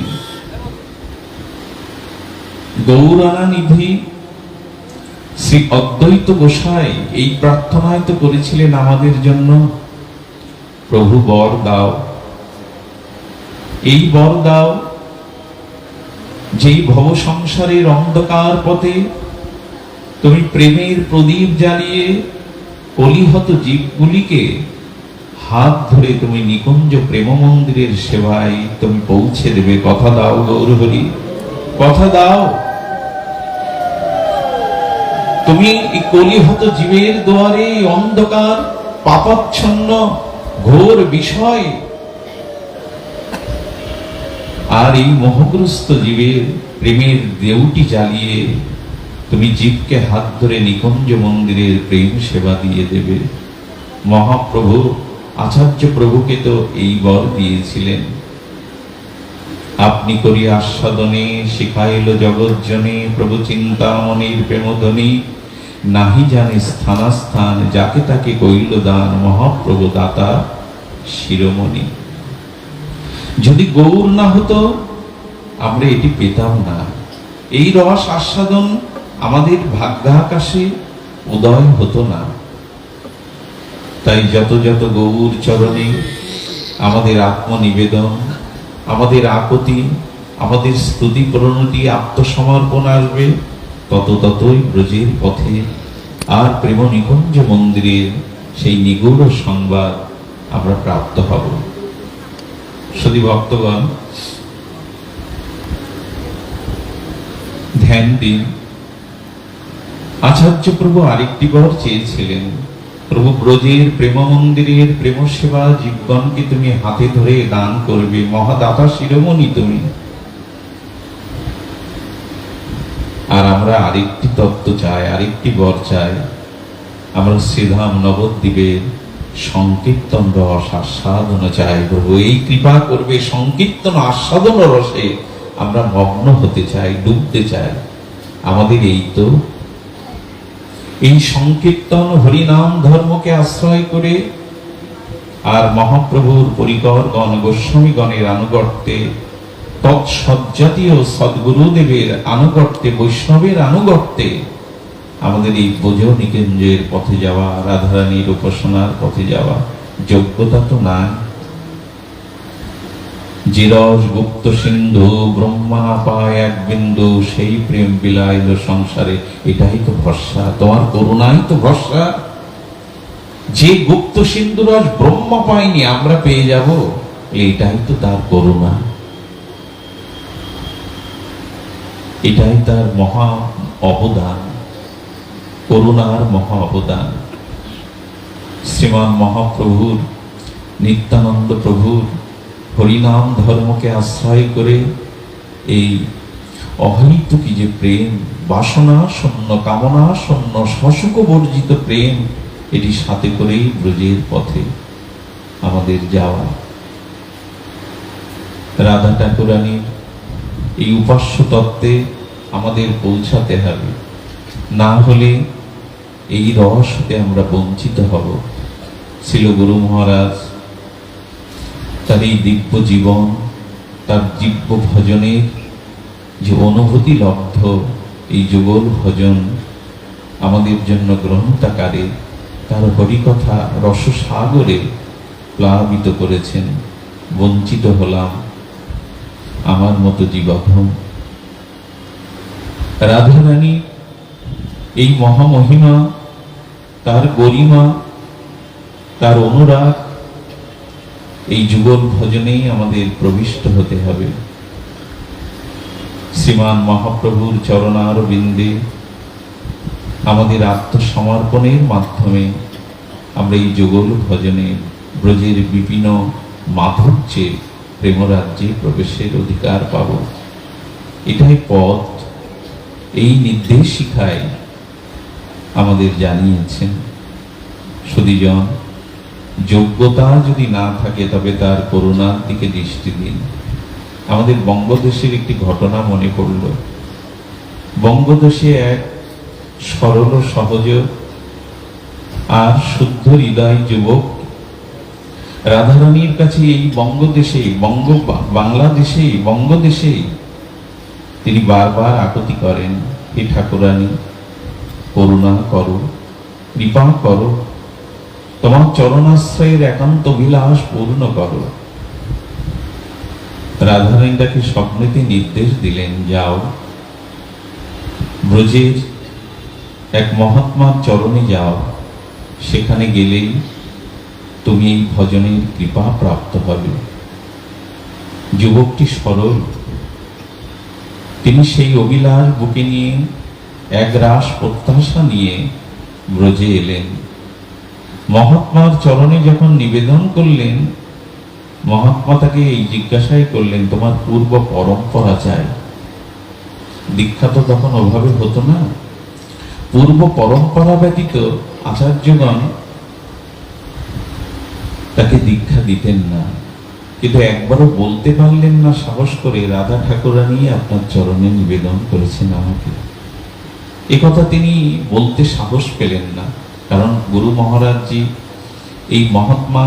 গৌরানা নিধি শ্রী অদ্বৈত গোসাই এই প্রার্থনায় তো করেছিলেন আমাদের জন্য, প্রভু বর দাও, এই বর দাও যেই ভব সংসারের অন্ধকার পথে তুমি প্রেমের প্রদীপ জ্বালিয়ে কলিহত জীবগুলিকে হাত ধরে তুমি নিকুঞ্জ প্রেম মন্দিরের সেবায় তুমি পৌঁছে দেবে। কথা দাও গৌরহরি, কথা দাও। তুমি এই কলিহত জীবের দুয়ারে অন্ধকার পাপাচ্ছন্ন ঘোর বিষয় আর এই মোহগ্রস্ত জীবের প্রেমের দেউটি জ্বালিয়ে তুমি জীবকে হাত ধরে নিকুঞ্জ মন্দিরের প্রেম সেবা দিয়ে দেবে। মহাপ্রভু আচার্য প্রভুকে তো এই বর দিয়েছিলেন, আপনি করি আস্বাদনে শিখাইল জগৎজনে, প্রভু চিন্তামণির প্রেমধ্বনি, নাহি জানে স্থানাস্থান, যাকে তাকে কইল দান, মহাপ্রভু দাতা শিরোমণি। যদি গৌর না হতো আমরা এটি পেতাম না, এই রস আস্বাদন আমাদের ভাগ্যাকাশে উদয় হতো না। তাই যত যত গৌর চরণে আমাদের আত্মনিবেদন, আমাদের আকুতি, আমাদের স্তুতি প্রণতি, আত্মসমর্পণ আসবে, তত ততই ব্রজের পথে আর প্রেম নিকুঞ্জ মন্দিরের সেই নিগূঢ় সংবাদ আমরা প্রাপ্ত হব। শুধু ভক্তগণ ধ্যান দিন, আচার্য প্রভু আরেকটি বর চেয়েছিলেন, প্রভু ব্রজের প্রেম মন্দিরের প্রেম সেবা জীবগণকে তুমি হাতে ধরে দান করবে, মহাদাতা শিরোমণি তুমি। আর আমরা আরেকটি তত্ত্ব চাই, আরেকটি বর চাই, আমরা শ্রীধাম নবদ্বীপের সংকীর্তন রস আস্বাদন চাই। প্রভু এই কৃপা করবে, সংকীর্তন আস্বাদন রসে আমরা মগ্ন হতে চাই, ডুবতে চাই। আমাদের এই তো এই সংকীর্তন হরিনাম ধর্মকে আশ্রয় করে আর মহাপ্রভুর পরিকর গণ গোস্বামী গণের আনুগত্যে, তৎসজ্জাতীয় সদ্গুরুদেবের আনুগত্যে, বৈষ্ণবের আনুগত্যে আমাদের এই বোঝ নিকুঞ্জের পথে যাওয়া, রাধারানীর উপাসনার পথে যাওয়া যোগ্যতা তো নাই। যে রস গুপ্ত সিন্ধু ব্রহ্মা না পায় এক বিন্দু, সেই প্রেম বিলাইল সংসারে, এটাই তো ভরসা, তোমার করুণাই তো ভরসা। যে গুপ্ত সিন্ধু রস ব্রহ্মা পায়নি আমরা পেয়ে যাব, এটাই তো তার করুণা, এটাই তার মহা অবদান, করুণার মহা অবদান। শ্রীমান মহাপ্রভুর, নিত্যানন্দ প্রভুর হরিনাম ধর্মকে আশ্রয় করে এই অহৈতুকী যে প্রেম, বাসনা শূন্য, কামনা শূন্য, শশুক বর্জিত প্রেম, এটি সাথে করেই ব্রজের পথে আমাদের যাওয়া। রাধা ঠাকুরানীর এই উপাস্য তত্ত্বে আমাদের পৌঁছাতে হবে, না হলে এই রস হতে আমরা বঞ্চিত হব। ছিল গুরু মহারাজ তার এই দিব্য জীবন, তার দিব্য ভজনের যে অনুভূতি লব্ধ এই যুগল ভজন আমাদের জন্য গ্রন্থাকারে তার হরিকথা রসসাগরে প্লাবিত করেছেন। বঞ্চিত হলাম আমার মতো জীবাধম। রাধারানী এই মহামহিমা, তার গরিমা, তার অনুরাগ, এই যুগল ভজনেই আমাদের প্রবিষ্ট হতে হবে। শ্রীমান মহাপ্রভুর চরণারবিন্দে আমাদের আত্মসমর্পণের মাধ্যমে আমরা এই যুগল ভজনে ব্রজের বিভিন্ন মাধুর্যে প্রেমরাজ্যে প্রবেশের অধিকার পাব। এটাই পথ, এই নির্দেশিকায় আমাদের জানিয়েছেন। সুধীজন, যোগ্যতা যদি না থাকে তবে তার করুণার দিকে দৃষ্টি দিন। আমাদের বঙ্গদেশের একটি ঘটনা মনে পড়ল। বঙ্গদেশে এক সরল সহজ আর শুদ্ধ হৃদয় যুবক রাধারানীর কাছে এই বঙ্গদেশেই তিনি বারবার আকুতি করেন, হে ঠাকুরানী, করুণা করো, কৃপা করো, তোমার চরণাশ্রয়ের একান্ত বিলাস পূর্ণ করো। রাধারানী তাকে স্বপ্নেতে নির্দেশ দিলেন, যাও ব্রজের এক মহাত্মার চরণে যাও, সেখানে গেলেই তুমি এই ভজনের কৃপা প্রাপ্ত হবে। যুবকটি সরল, তিনি সেই অভিলাষ বুকে নিয়ে একরাশ প্রত্যাশা নিয়ে ব্রজে এলেন। মহাত্মার চরণে যখন নিবেদন করলেন, মহাত্মা তাকে এই জিজ্ঞাসাই করলেন, তোমার পূর্ব পরম্পরা চাই। দীক্ষা তো তখন ওভাবে হতো না, পূর্ব পরম্পরা ব্যতীত আচার্যগণ তাকে দীক্ষা দিতেন না। কিন্তু একবারও বলতে পারলেন না সাহস করে, রাধা ঠাকুরানী আপনার চরণে নিবেদন করেছেন আমাকে। এ কথা তিনি বলতে সাহস পেলেন না, কারণ গুরু মহারাজজি, এই মহাত্মা,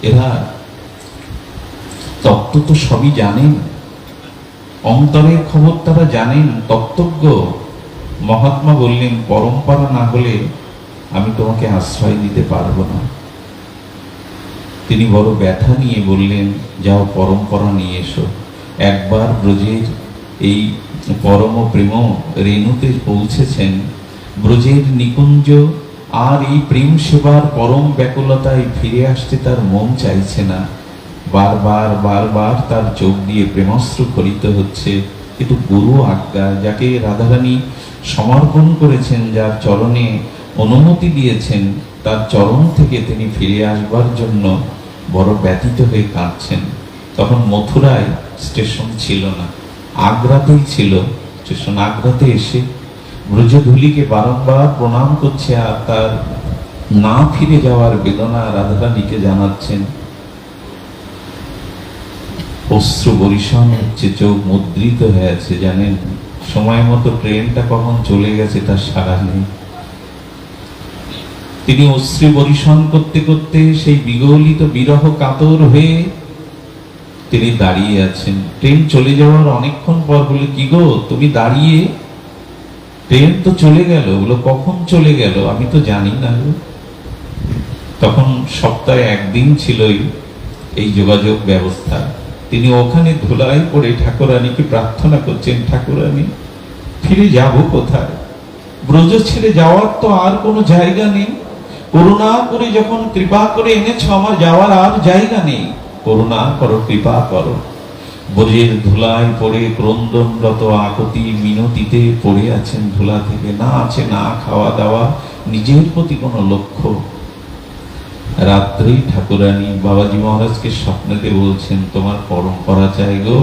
এরা তত্ত্ব তো সবই জানেন, অন্তরের খবর তারা জানেন, তত্ত্বজ্ঞ। মহাত্মা বললেন, পরম্পরা না হলে আমি তোমাকে আশ্রয় দিতে পারবো না। তিনি বড় ব্যথা নিয়ে বললেন, যাও পরম্পরা নিয়ে এসো। একবার ব্রজের এই পরম প্রেম রেণুতে পৌঁছেছেন, ব্রজের নিকুঞ্জ আর এই প্রেম সেবার পরম ব্যাকুলতায় ফিরে আসতে তার মন চাইছে না। বারবার বারবার তার চোখ দিয়ে প্রেমাস্ত্র খরিত হচ্ছে, কিন্তু গুরু আজ্ঞা, যাকে রাধারানী সমর্পণ করেছেন, যার চরণে অনুমতি দিয়েছেন, তার চরণ থেকে তিনি ফিরে আসবার জন্য বড় ব্যথিত হয়ে কাঁদছেন। তখন মথুরায় স্টেশন ছিল না, আগ্রাতেই ছিল স্টেশন। আগ্রাতে এসে ব্রজধূলিকে বারংবার প্রণাম করছে, আর তার না ফিরে যাওয়ার বেদনা রাধারানীকে জানাচ্ছেন। অশ্রু বরিশন হচ্ছে, চোখ মুদ্রিত হয়ে আছে। জানেন, সময় মতো ট্রেনটা কখন চলে গেছে তার সারা নেই। তিনি অশ্রু বরিশন করতে করতে সেই বিগলিত বিরহ কাতর হয়ে তিনি দাঁড়িয়ে আছেন। ট্রেন চলে যাওয়ার অনেকক্ষণ পর বলে, কি গো তুমি দাঁড়িয়ে? ট্রেন তো চলে গেল। বলো, কখন চলে গেল? আমি তো জানি না। তখন সপ্তাহে একদিন ছিল এই যোগাযোগ ব্যবস্থা। তিনি ওখানে ধুলায় পড়ে ঠাকুরানীকে প্রার্থনা করছেন, ঠাকুরানী ফিরে যাব কোথায়? ব্রজ ছেড়ে যাওয়ার তো আর কোনো জায়গা নেই। করুণা করে যখন কৃপা করে এনেছ, আমার যাওয়ার আর জায়গা নেই। করুণা করো, কৃপা করো। ব্রজের ধুলায় পড়ে ক্রন্দনরত আকুতি মিনতিতে পড়ে আছেন। ধুলা থেকে না আছে না খাওয়া দাওয়া, নিজের প্রতি কোনো লক্ষ্য। রাত্রি ঠাকুরানী বাবাজি মহারাজকে স্বপ্নেতে বলছেন, তোমার পরম্পরা চাই গো,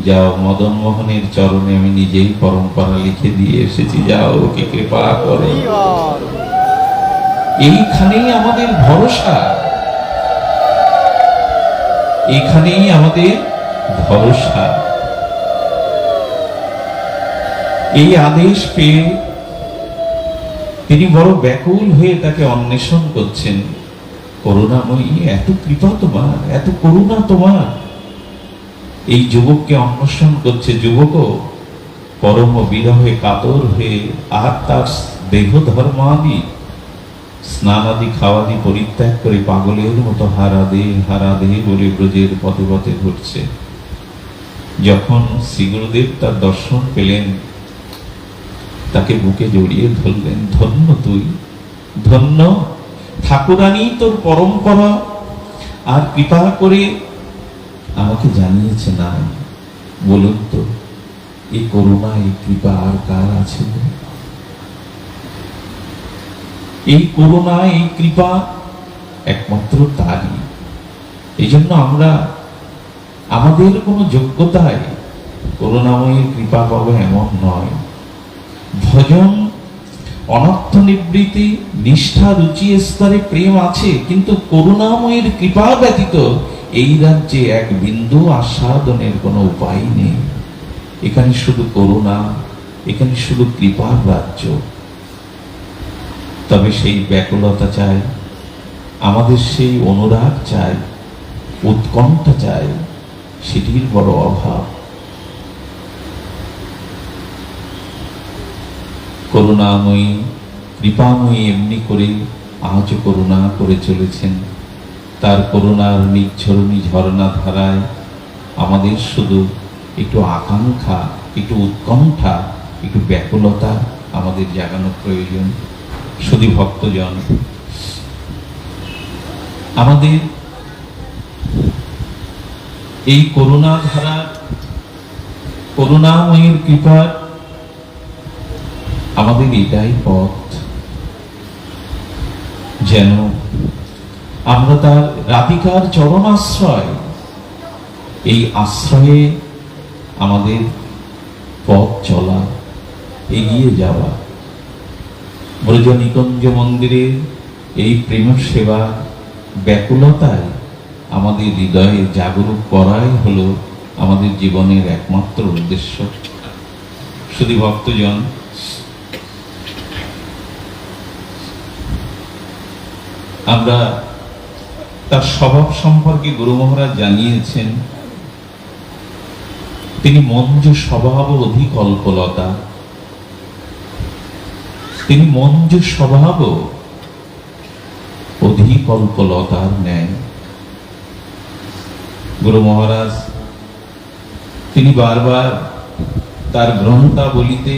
যাও মদন মোহনের চরণে আমি নিজেই পরম্পরা লিখে দিয়ে এসেছি, যাও ওকে কৃপা করো। এইখানেই আমাদের ভরসা, এখানেই আমাদের ভরসা। এই আদেশ পেয়ে তিনি বড় ব্যাকুল হয়ে তাকে অন্বেষণ করছেন। করুণাময়ী, এত কৃপা তোমার, এত করুণা তোমার। এই যুবককে অন্বেষণ করছে। যুবকও পরম বিরহে কাতর হয়ে, আর তার দেহ ধর্মাদি স্নানাদি খাওয়াদি পরিত্যাগ করে পাগলের মতো হারাদে হারাদে বলে ব্রজের পথে পথে ঘুরছে। যখন শ্রী গুরুদেব তার দর্শন পেলেন, তাকে বুকে জড়িয়ে ধরলেন। ধন্য তুই, ধন্য। ঠাকুরানী তোর পরম্পরা আর কৃপা করে আমাকে জানিয়েছে না। বলুন তো, এই করুণা এই কৃপা আর কার আছে? এই করুণা এই কৃপা একমাত্র তারই। এই জন্য আমরা আমাদের কোনো যোগ্যতায় করুণাময়ীর কৃপা পাবো এমন নয়। ভজন, অনর্থ নিবৃত্তি, নিষ্ঠা, রুচি স্তরে প্রেম আছে, কিন্তু করুণাময়ীর কৃপা ব্যতীত এই রাজ্যে এক বিন্দু আস্বাদনের কোনো উপায় নেই। এখানে শুধু করুণা, এখানে শুধু কৃপার রাজ্য। তবে সেই ব্যাকুলতা চাই, আমাদের সেই অনুরাগ চাই, উৎকণ্ঠা চাই, সেটির বড় অভাব। করুণাময়ী কৃপাময়ী এমনি করে আজ করুণা করে চলেছেন। তার করুণার নিঝরণী ঝর্ণা ধারায় আমাদের শুধু একটু আকাঙ্ক্ষা, একটু উৎকণ্ঠা, একটু ব্যাকুলতা আমাদের জাগানো প্রয়োজন। শুধু ভক্তজন, আমাদের এই করুণা ধারা, করুণাময়ের কৃপা, আমাদের এটাই পথ, যেন আমরা তার রাধিকার চরণ আশ্রয়, এই আশ্রয়ে আমাদের পথ চলা, এগিয়ে যাওয়া। ব্রজ নিকুঞ্জ মন্দিরের এই প্রেম সেবা ব্যাকুলতায় আমাদের হৃদয়ে জাগরুক করাই হলো আমাদের জীবনের একমাত্র উদ্দেশ্য। শুধু ভক্তজন, আমরা তার স্বভাব সম্পর্কে গুরু মহারাজ জানিয়েছেন, তিনি মঞ্জু স্বভাব অধিক অল্পলতা, তিনি মঞ্জু স্বভাব অধিক অল্পলতার ন্যায়। গুরু মহারাজ তিনি বারবার তার গ্রন্থাবলিতে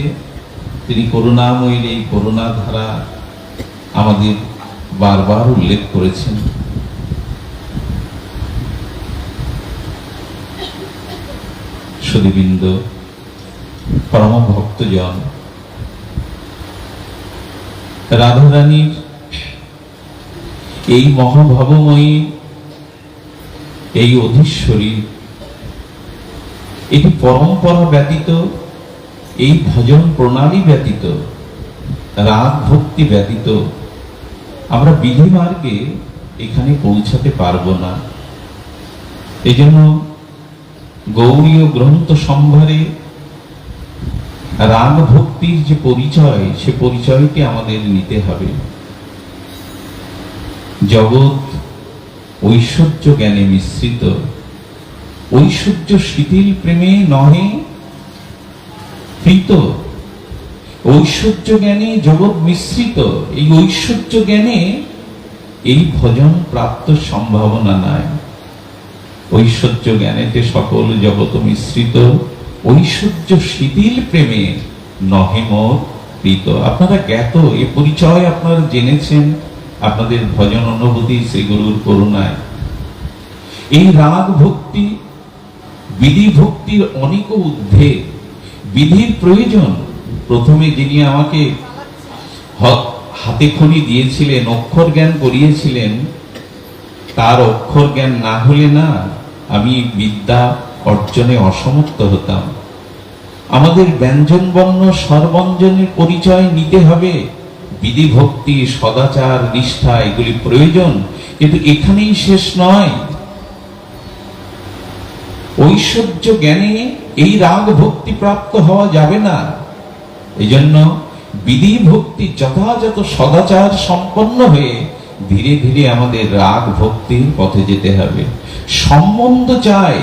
তিনি করুণাময়ীর এই করুণা ধারা আমাদের বারবার উল্লেখ করেছেন। সুধীবৃন্দ, পরম ভক্তজন, রাধারানীর এই মহাভবময়ী এই অধীশ্বরী, এটি পরম্পরা ব্যতীত, এই ভজন প্রণালী ব্যতীত, রাগ ভক্তি ব্যতীত আমরা বিধি মার্গে এখানে পৌঁছাতে পারবো না। এই জন্য গৌড়ীয় গ্রন্থ সম্ভারে রাগ ভক্তির যে পরিচয়, সে পরিচয়টি আমাদের নিতে হবে। জগৎ ঐশ্বর্য জ্ঞানে মিশ্রিত, ঐশ্বর্য শিথিল প্রেমে নহে প্রীত। ঐশ্বর্য জ্ঞানে জগৎ মিশ্রিত, এই ঐশ্বর্য জ্ঞানে এই ভজন প্রাপ্ত সম্ভাবনা নাই। ঐশ্বর্য জ্ঞানেতে সকল জগৎ মিশ্রিত, ঐশ্বর্য শিথিল প্রেমে নহে মোর প্রীত। আপনারা জ্ঞাত, এ পরিচয় আপনারা জেনেছেন আপনাদের ভজন অনুভূতি শ্রী গুরুর করুণায়। এই রাগ ভক্তি বিধি ভক্তির অনেক ঊর্ধ্বে, বিধির প্রয়োজন। প্রথমে যিনি আমাকে হাতে খড়ি দিয়েছিলেন, অক্ষর জ্ঞান করিয়েছিলেন, তার অক্ষর জ্ঞান না হলে না আমি বিদ্যা অর্জনে অসমর্থ হতাম। আমাদের ব্যঞ্জন বর্ণ স্বরবঞ্জনের পরিচয় নিতে হবে। বিধি ভক্তি সদাচার নিষ্ঠা এগুলি প্রয়োজন, কিন্তু এখানেই শেষ নয়। ঐশ্বর্য জ্ঞানে এই রাগ ভক্তি প্রাপ্ত হওয়া যাবে না। এজন্য বিধি ভক্তি যথাযথ সদাচার সম্পন্ন হয়ে ধীরে ধীরে আমাদের রাগ ভক্তির পথে যেতে হবে। সম্বন্ধ চাই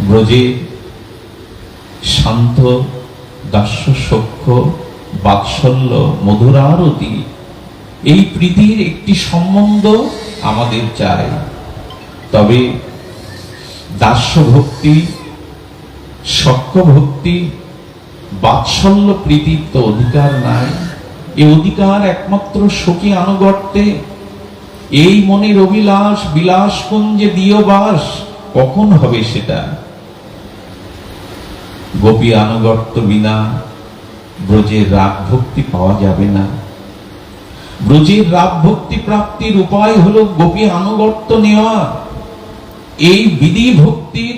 ব্রজে শান্ত দাস্য সখ্য বাৎসল্য মধুরারতি, এই প্রীতির একটি সম্বন্ধ আমাদের চাই। তবে দাস্য ভক্তি, সখ্য ভক্তি, বাৎসল্য প্রীতির তো অধিকার নাই। এই অধিকার একমাত্র সখী আনুগত্যে। এই মনের অভিলাষ বিলাস কুঞ্জে দিও বাস, কখন হবে সেটা? গোপী আনুগত্য বিনা ব্রজের রাগ ভক্তি পাওয়া যাবে না। ব্রজের রাগ ভক্তি প্রাপ্তির উপায় হলো গোপী আনুগত্য নেওয়া। এই বিধি ভক্তির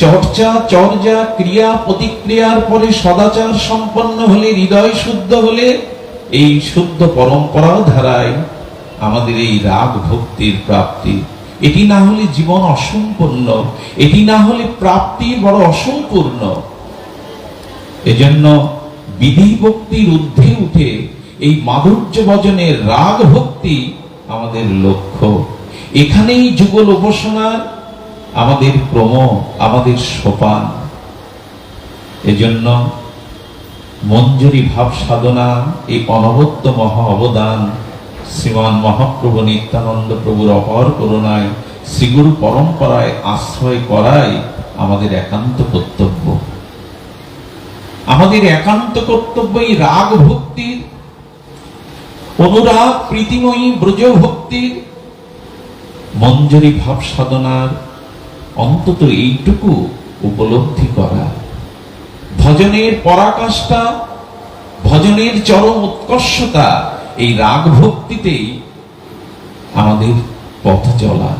চর্চা চর্যা ক্রিয়া প্রতিক্রিয়ার পরে সদাচার সম্পন্ন হলে, হৃদয় শুদ্ধ হলে, এই শুদ্ধ পরম্পরা ধারায় আমাদের এই রাগ ভক্তির প্রাপ্তি। এটি না হলে জীবন অসম্পূর্ণ, এটি না হলে প্রাপ্তি বড় অসম্পূর্ণ। এজন্য বিধি ভক্তির ঊর্ধ্বে উঠে এই মাধুর্য ভজনের রাগ ভক্তি আমাদের লক্ষ্য। এখানেই যুগল উপাসনার আমাদের ক্রম, আমাদের সোপান। এজন্য মঞ্জুরি ভাব সাধনা, এই অনবদ্য মহা অবদান শ্রীমান মহাপ্রভু নিত্যানন্দ প্রভুর অপার করুণায় শ্রীগুরু পরম্পরায় আশ্রয় করাই আমাদের একান্ত কর্তব্য। আমাদের একান্ত কর্তব্য এই রাগ ভক্তির, অনুরাগ প্রীতিময়ী ব্রজ ভক্তির মঞ্জরি ভাব সাধনার অন্তত এইটুকু উপলব্ধি করা। ভজনের পরাকাষ্ঠা, ভজনের চরম উৎকর্ষতা এই রাগ ভক্তিতেই আমাদের পথ চলা।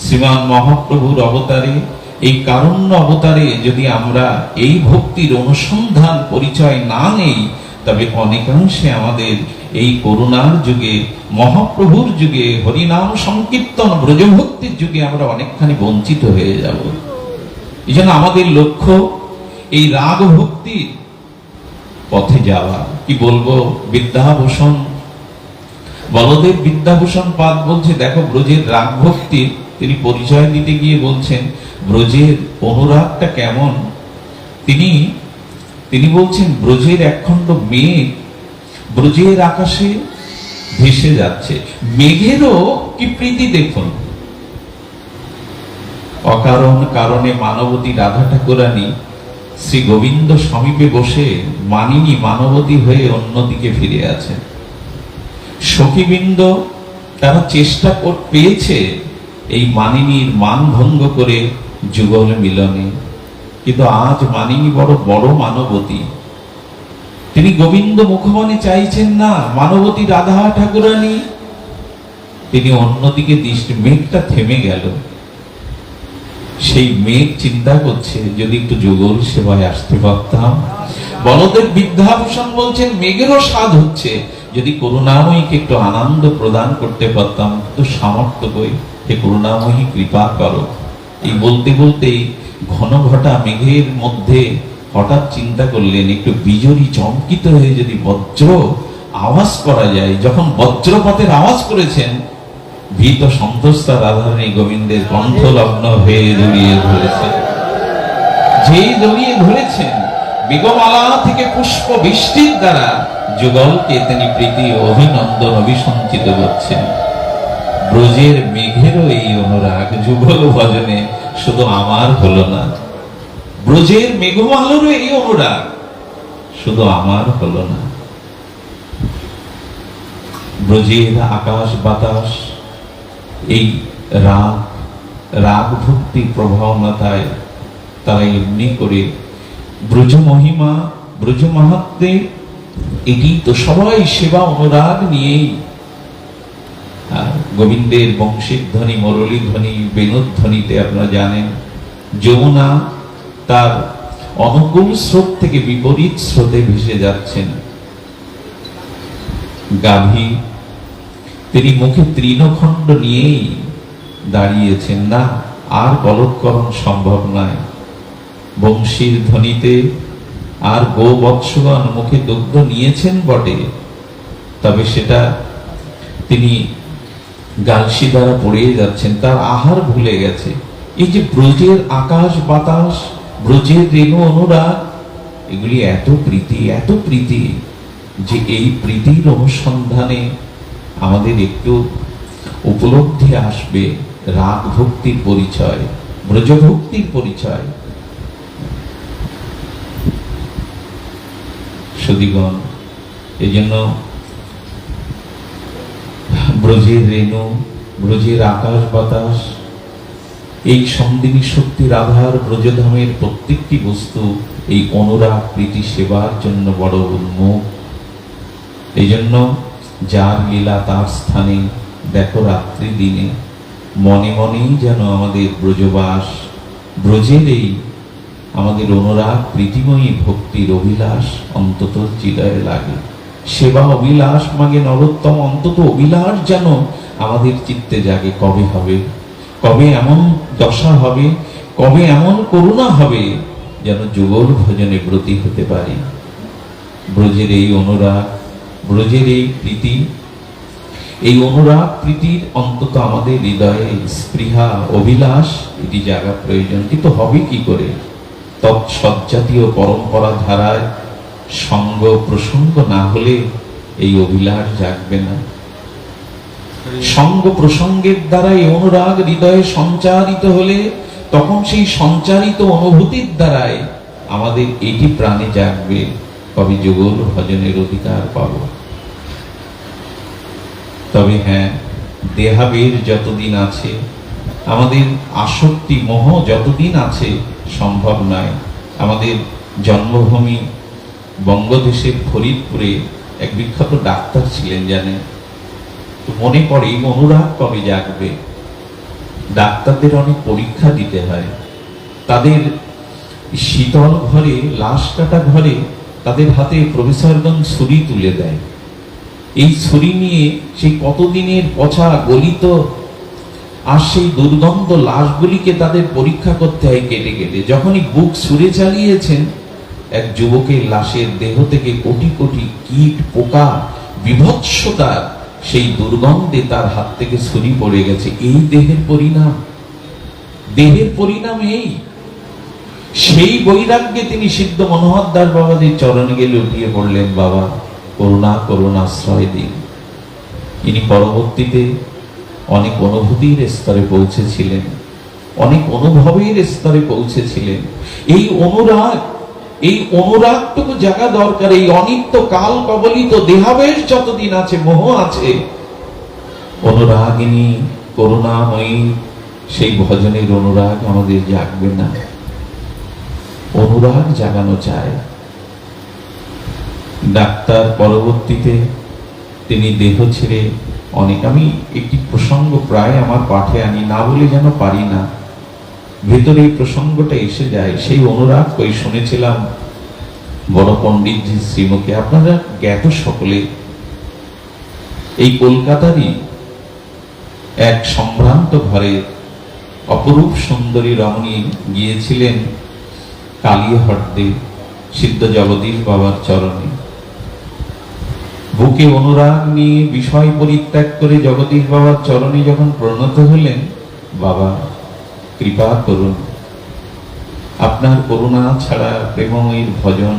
শ্রীমান মহাপ্রভুর অবতারে, এই কারুণ্য অবতারে যদি আমরা এই ভক্তির অনুসন্ধান পরিচয় না নেই, তবে অনেকাংশে আমাদের এই করুণার যুগে, মহাপ্রভুর যুগে, হরিনাম সংকীর্তন ব্রজভক্তির যুগে আমরা অনেকখানি বঞ্চিত হয়ে যাব। এই জন্য আমাদের লক্ষ্য এই রাগ ভক্তির পথে যাওয়া। কি বলবো, বিদ্যাভূষণ বলদেব বিদ্যাভূষণ পাদ বলছে, দেখো ব্রজের রাগ ভক্তির তিনি পরিচয় দিতে গিয়ে বলছেন ব্রজের অনুরাগটা কেমন। তিনি বলছেন ব্রজের একখণ্ড মেঘ ব্রজের আকাশে ভেসে যাচ্ছে। মেঘেরও কি প্রীতি দেখুন। অকারণ কারণে মানবতী রাধা ঠাকুরানী শ্রী গোবিন্দ সমীপে বসে মানিনী মানবতী হয়ে অন্যদিকে ফিরে আছেন। সখীবৃন্দ তারা চেষ্টা পেয়েছে এই মানিনীর মান ভঙ্গ করে যুগল মিলনে, কিন্তু আজ মানিনী বড় বড় মানবতী। তিনি গোবিন্দ মুখমনে চাইছেন না মানবতী রাধা ঠাকুরানী, তিনি অন্যদিকে দৃষ্টি। মেঘটা থেমে গেল। সেই মেঘ চিন্তা করছে যদি একটু যুগল সেবায় আসতে পারতাম। বলদেব বিদ্যাভূষণ বলছেন মেঘেরও স্বাদ হচ্ছে যদি করুণাময়ীকে একটু আনন্দ প্রদান করতে পারতাম, তো সামর্থ্য কই, হে করুণাময়ী কৃপা করো। এই বলতে বলতেই ঘন ঘটা মেঘের মধ্যে হঠাৎ চিন্তা করলেন একটু বিজলি চমকিত হয়ে যদি বজ্র আওয়াজ করা যায়। যখন বজ্রপাতের আওয়াজ করেছেন, ভীত সন্ত্রস্তা রাধারানী গোবিন্দের কণ্ঠলগ্ন হয়ে জড়িয়ে ধরেছেন। যেই জড়িয়ে ধরেছেন, বেগমালা থেকে পুষ্প বৃষ্টির দ্বারা যুগলকে তিনি প্রীতি অভিনন্দন অভিসঞ্চিত করছেন। ব্রজের মেঘেরও এই অনুরাগ যুগল ভজনে শুধু আমার হলো না, ব্রজের মেঘমালারও এই অনুরাগ শুধু আমার হলো না। ব্রজের আকাশ বাতাস এই রাগ ভক্তি প্রভাবনাতায় তারা এমনি করে ব্রজ মহিমা, ব্রজ মাহাত্ম্যে, এটি তো সবাই সেবা অনুরাগ নিয়েই। গোবিন্দের বংশীর ধ্বনি, মুরলী ধ্বনি, বেণুর ধ্বনিতে আপনারা জানেন যমুনা তার অনুকূল স্রোত থেকে বিপরীত স্রোতে ভেসে যাচ্ছেন। গাভী তিনি মুখে তৃণখণ্ড নিয়েই দাঁড়িয়েছেন, না আর গলৎকরণ সম্ভব নয়। বংশীর ধ্বনিতে আর গোবৎসগণ মুখে দুগ্ধ নিয়েছেন বটে, তবে সেটা তিনি গালসি দ্বারা পড়িয়ে যাচ্ছেন, তার আহার ভুলে গেছে। এই যে ব্রজের আকাশ বাতাস, ব্রজের রেণু অনুরাগ, এগুলি এত প্রীতি যে এই প্রীতির অনুসন্ধানে আমাদের একটু উপলব্ধি আসবে রাগ ভক্তির পরিচয়, ব্রজ ভক্তির পরিচয়। সদীগণ, এই জন্য ব্রজের রেণু, ব্রজের আকাশ বাতাস, এই সন্দিনী শক্তি রাধার ব্রজধামের প্রত্যেকটি বস্তু এই অনুরাগ প্রীতি সেবার জন্য বড় উন্মুখ। এই জন্য যার লীলা তার স্থানে দেখো রাত্রি দিনে, মনে মনেই যেন আমাদের ব্রজবাস। ব্রজের এই আমাদের অনুরাগ প্রীতিময়ী ভক্তির অভিলাষ অন্তত হৃদয়ে লাগে। সেবা অভিলাষ মাগে নরোত্তম, অন্তত অভিলাষ যেন আমাদের চিত্তে জাগে। কবে হবে, কবে এমন দশা হবে, কবে এমন করুণা হবে যেন যুগল ভজনে ব্রতী হতে পারি। ব্রজের এই অনুরাগ, ব্রজের এই প্রীতি, এই অনুরাগ প্রীতির অন্তত আমাদের হৃদয়ে স্পৃহা অভিলাষ এটি জাগা প্রয়োজন। কিন্তু হবে কি করে? তৎসজ্জাতীয় পরম্পরা ধারায় সঙ্গ প্রসঙ্গ না হলে এই অভিলাষ জাগবে না। সঙ্গ প্রসঙ্গের দ্বারা এই অনুরাগ হৃদয়ে সঞ্চারিত হলে তখন সেই সঞ্চারিত অনুভূতির দ্বারাই আমাদের এটি প্রাণে জাগবে, কবে যুগল ভজনের অধিকার পাব। তবে হ্যাঁ, দেহাবের যতদিন আছে, আমাদের আসক্তি মোহ যতদিন আছে, সম্ভব নয়। আমাদের জন্মভূমি বঙ্গদেশের ফরিদপুরে এক বিখ্যাত ডাক্তার ছিলেন, জানেন তো? মনে পড়ে অনুরাগ কবে জাগবে। ডাক্তারদের অনেক পরীক্ষা দিতে হয়, তাদের শীতল ঘরে, লাশ কাটা ঘরে তাদের হাতে প্রফেসরগণ ছুরি তুলে দেয়। এই ছুরি নিয়ে সেই কতদিনের পচা গলিত আর সেই দুর্গন্ধ লাশগুলিকে তাদের পরীক্ষা করতে হয় কেটে কেটে। যখনই বুক ছুঁড়ে চালিয়েছেন, এক যুবকের লাশের দেহ থেকে কোটি কোটি কীট পোকা বিভৎসতার সেই দুর্গন্ধে তার হাত থেকে ছুরি পড়ে গেছে। এই দেহের পরিণাম, দেহের পরিণাম এই। সেই বৈরাগ্যে তিনি সিদ্ধ মনোহর দাস বাবাজির চরণে গেলে উঠিয়ে পড়লেন, বাবা করুণা করুণ আশ্রয় দিন। তিনি পরবর্তীতে অনেক অনুভূতির স্তরে পৌঁছেছিলেন, অনেক অনুভবের স্তরে পৌঁছেছিলেন। এই অনুরাগটুকু জাগা দরকার। এই অনিত্য কাল কবলিত দেহাবেশ যতদিন আছে, মোহ আছে, অনুরাগিনী করুণাময়ী সেই ভজনের অনুরাগ আমাদের জাগবে না। অনুরাগ জাগানো চায়। ডাক্তার পরবর্তীতে তিনি দেহ ছেড়ে অনেক, আমি একটি প্রসঙ্গ প্রায় আমার পাঠে আনি, না বলে যেন পারি না, ভেতরে এই প্রসঙ্গটা এসে যায়। সেই অনুরাগ কই শুনেছিলাম বড় পণ্ডিতজি শ্রীমুখে, আপনারা জ্ঞাত সকলে। এই কলকাতারই এক সম্ভ্রান্ত ঘরে অপরূপ সুন্দরী রমণী গিয়েছিলেন কালিয়াহট্টে সিদ্ধ জগদীশ বাবার চরণে। বুকে অনুরাগ নিয়ে বিষয় পরিত্যাগ করে জগদীশ বাবার চরণে যখন প্রণত হলেন, বাবা কৃপা করুন, আপনার করুণা ছাড়া প্রেমময়ীর ভজন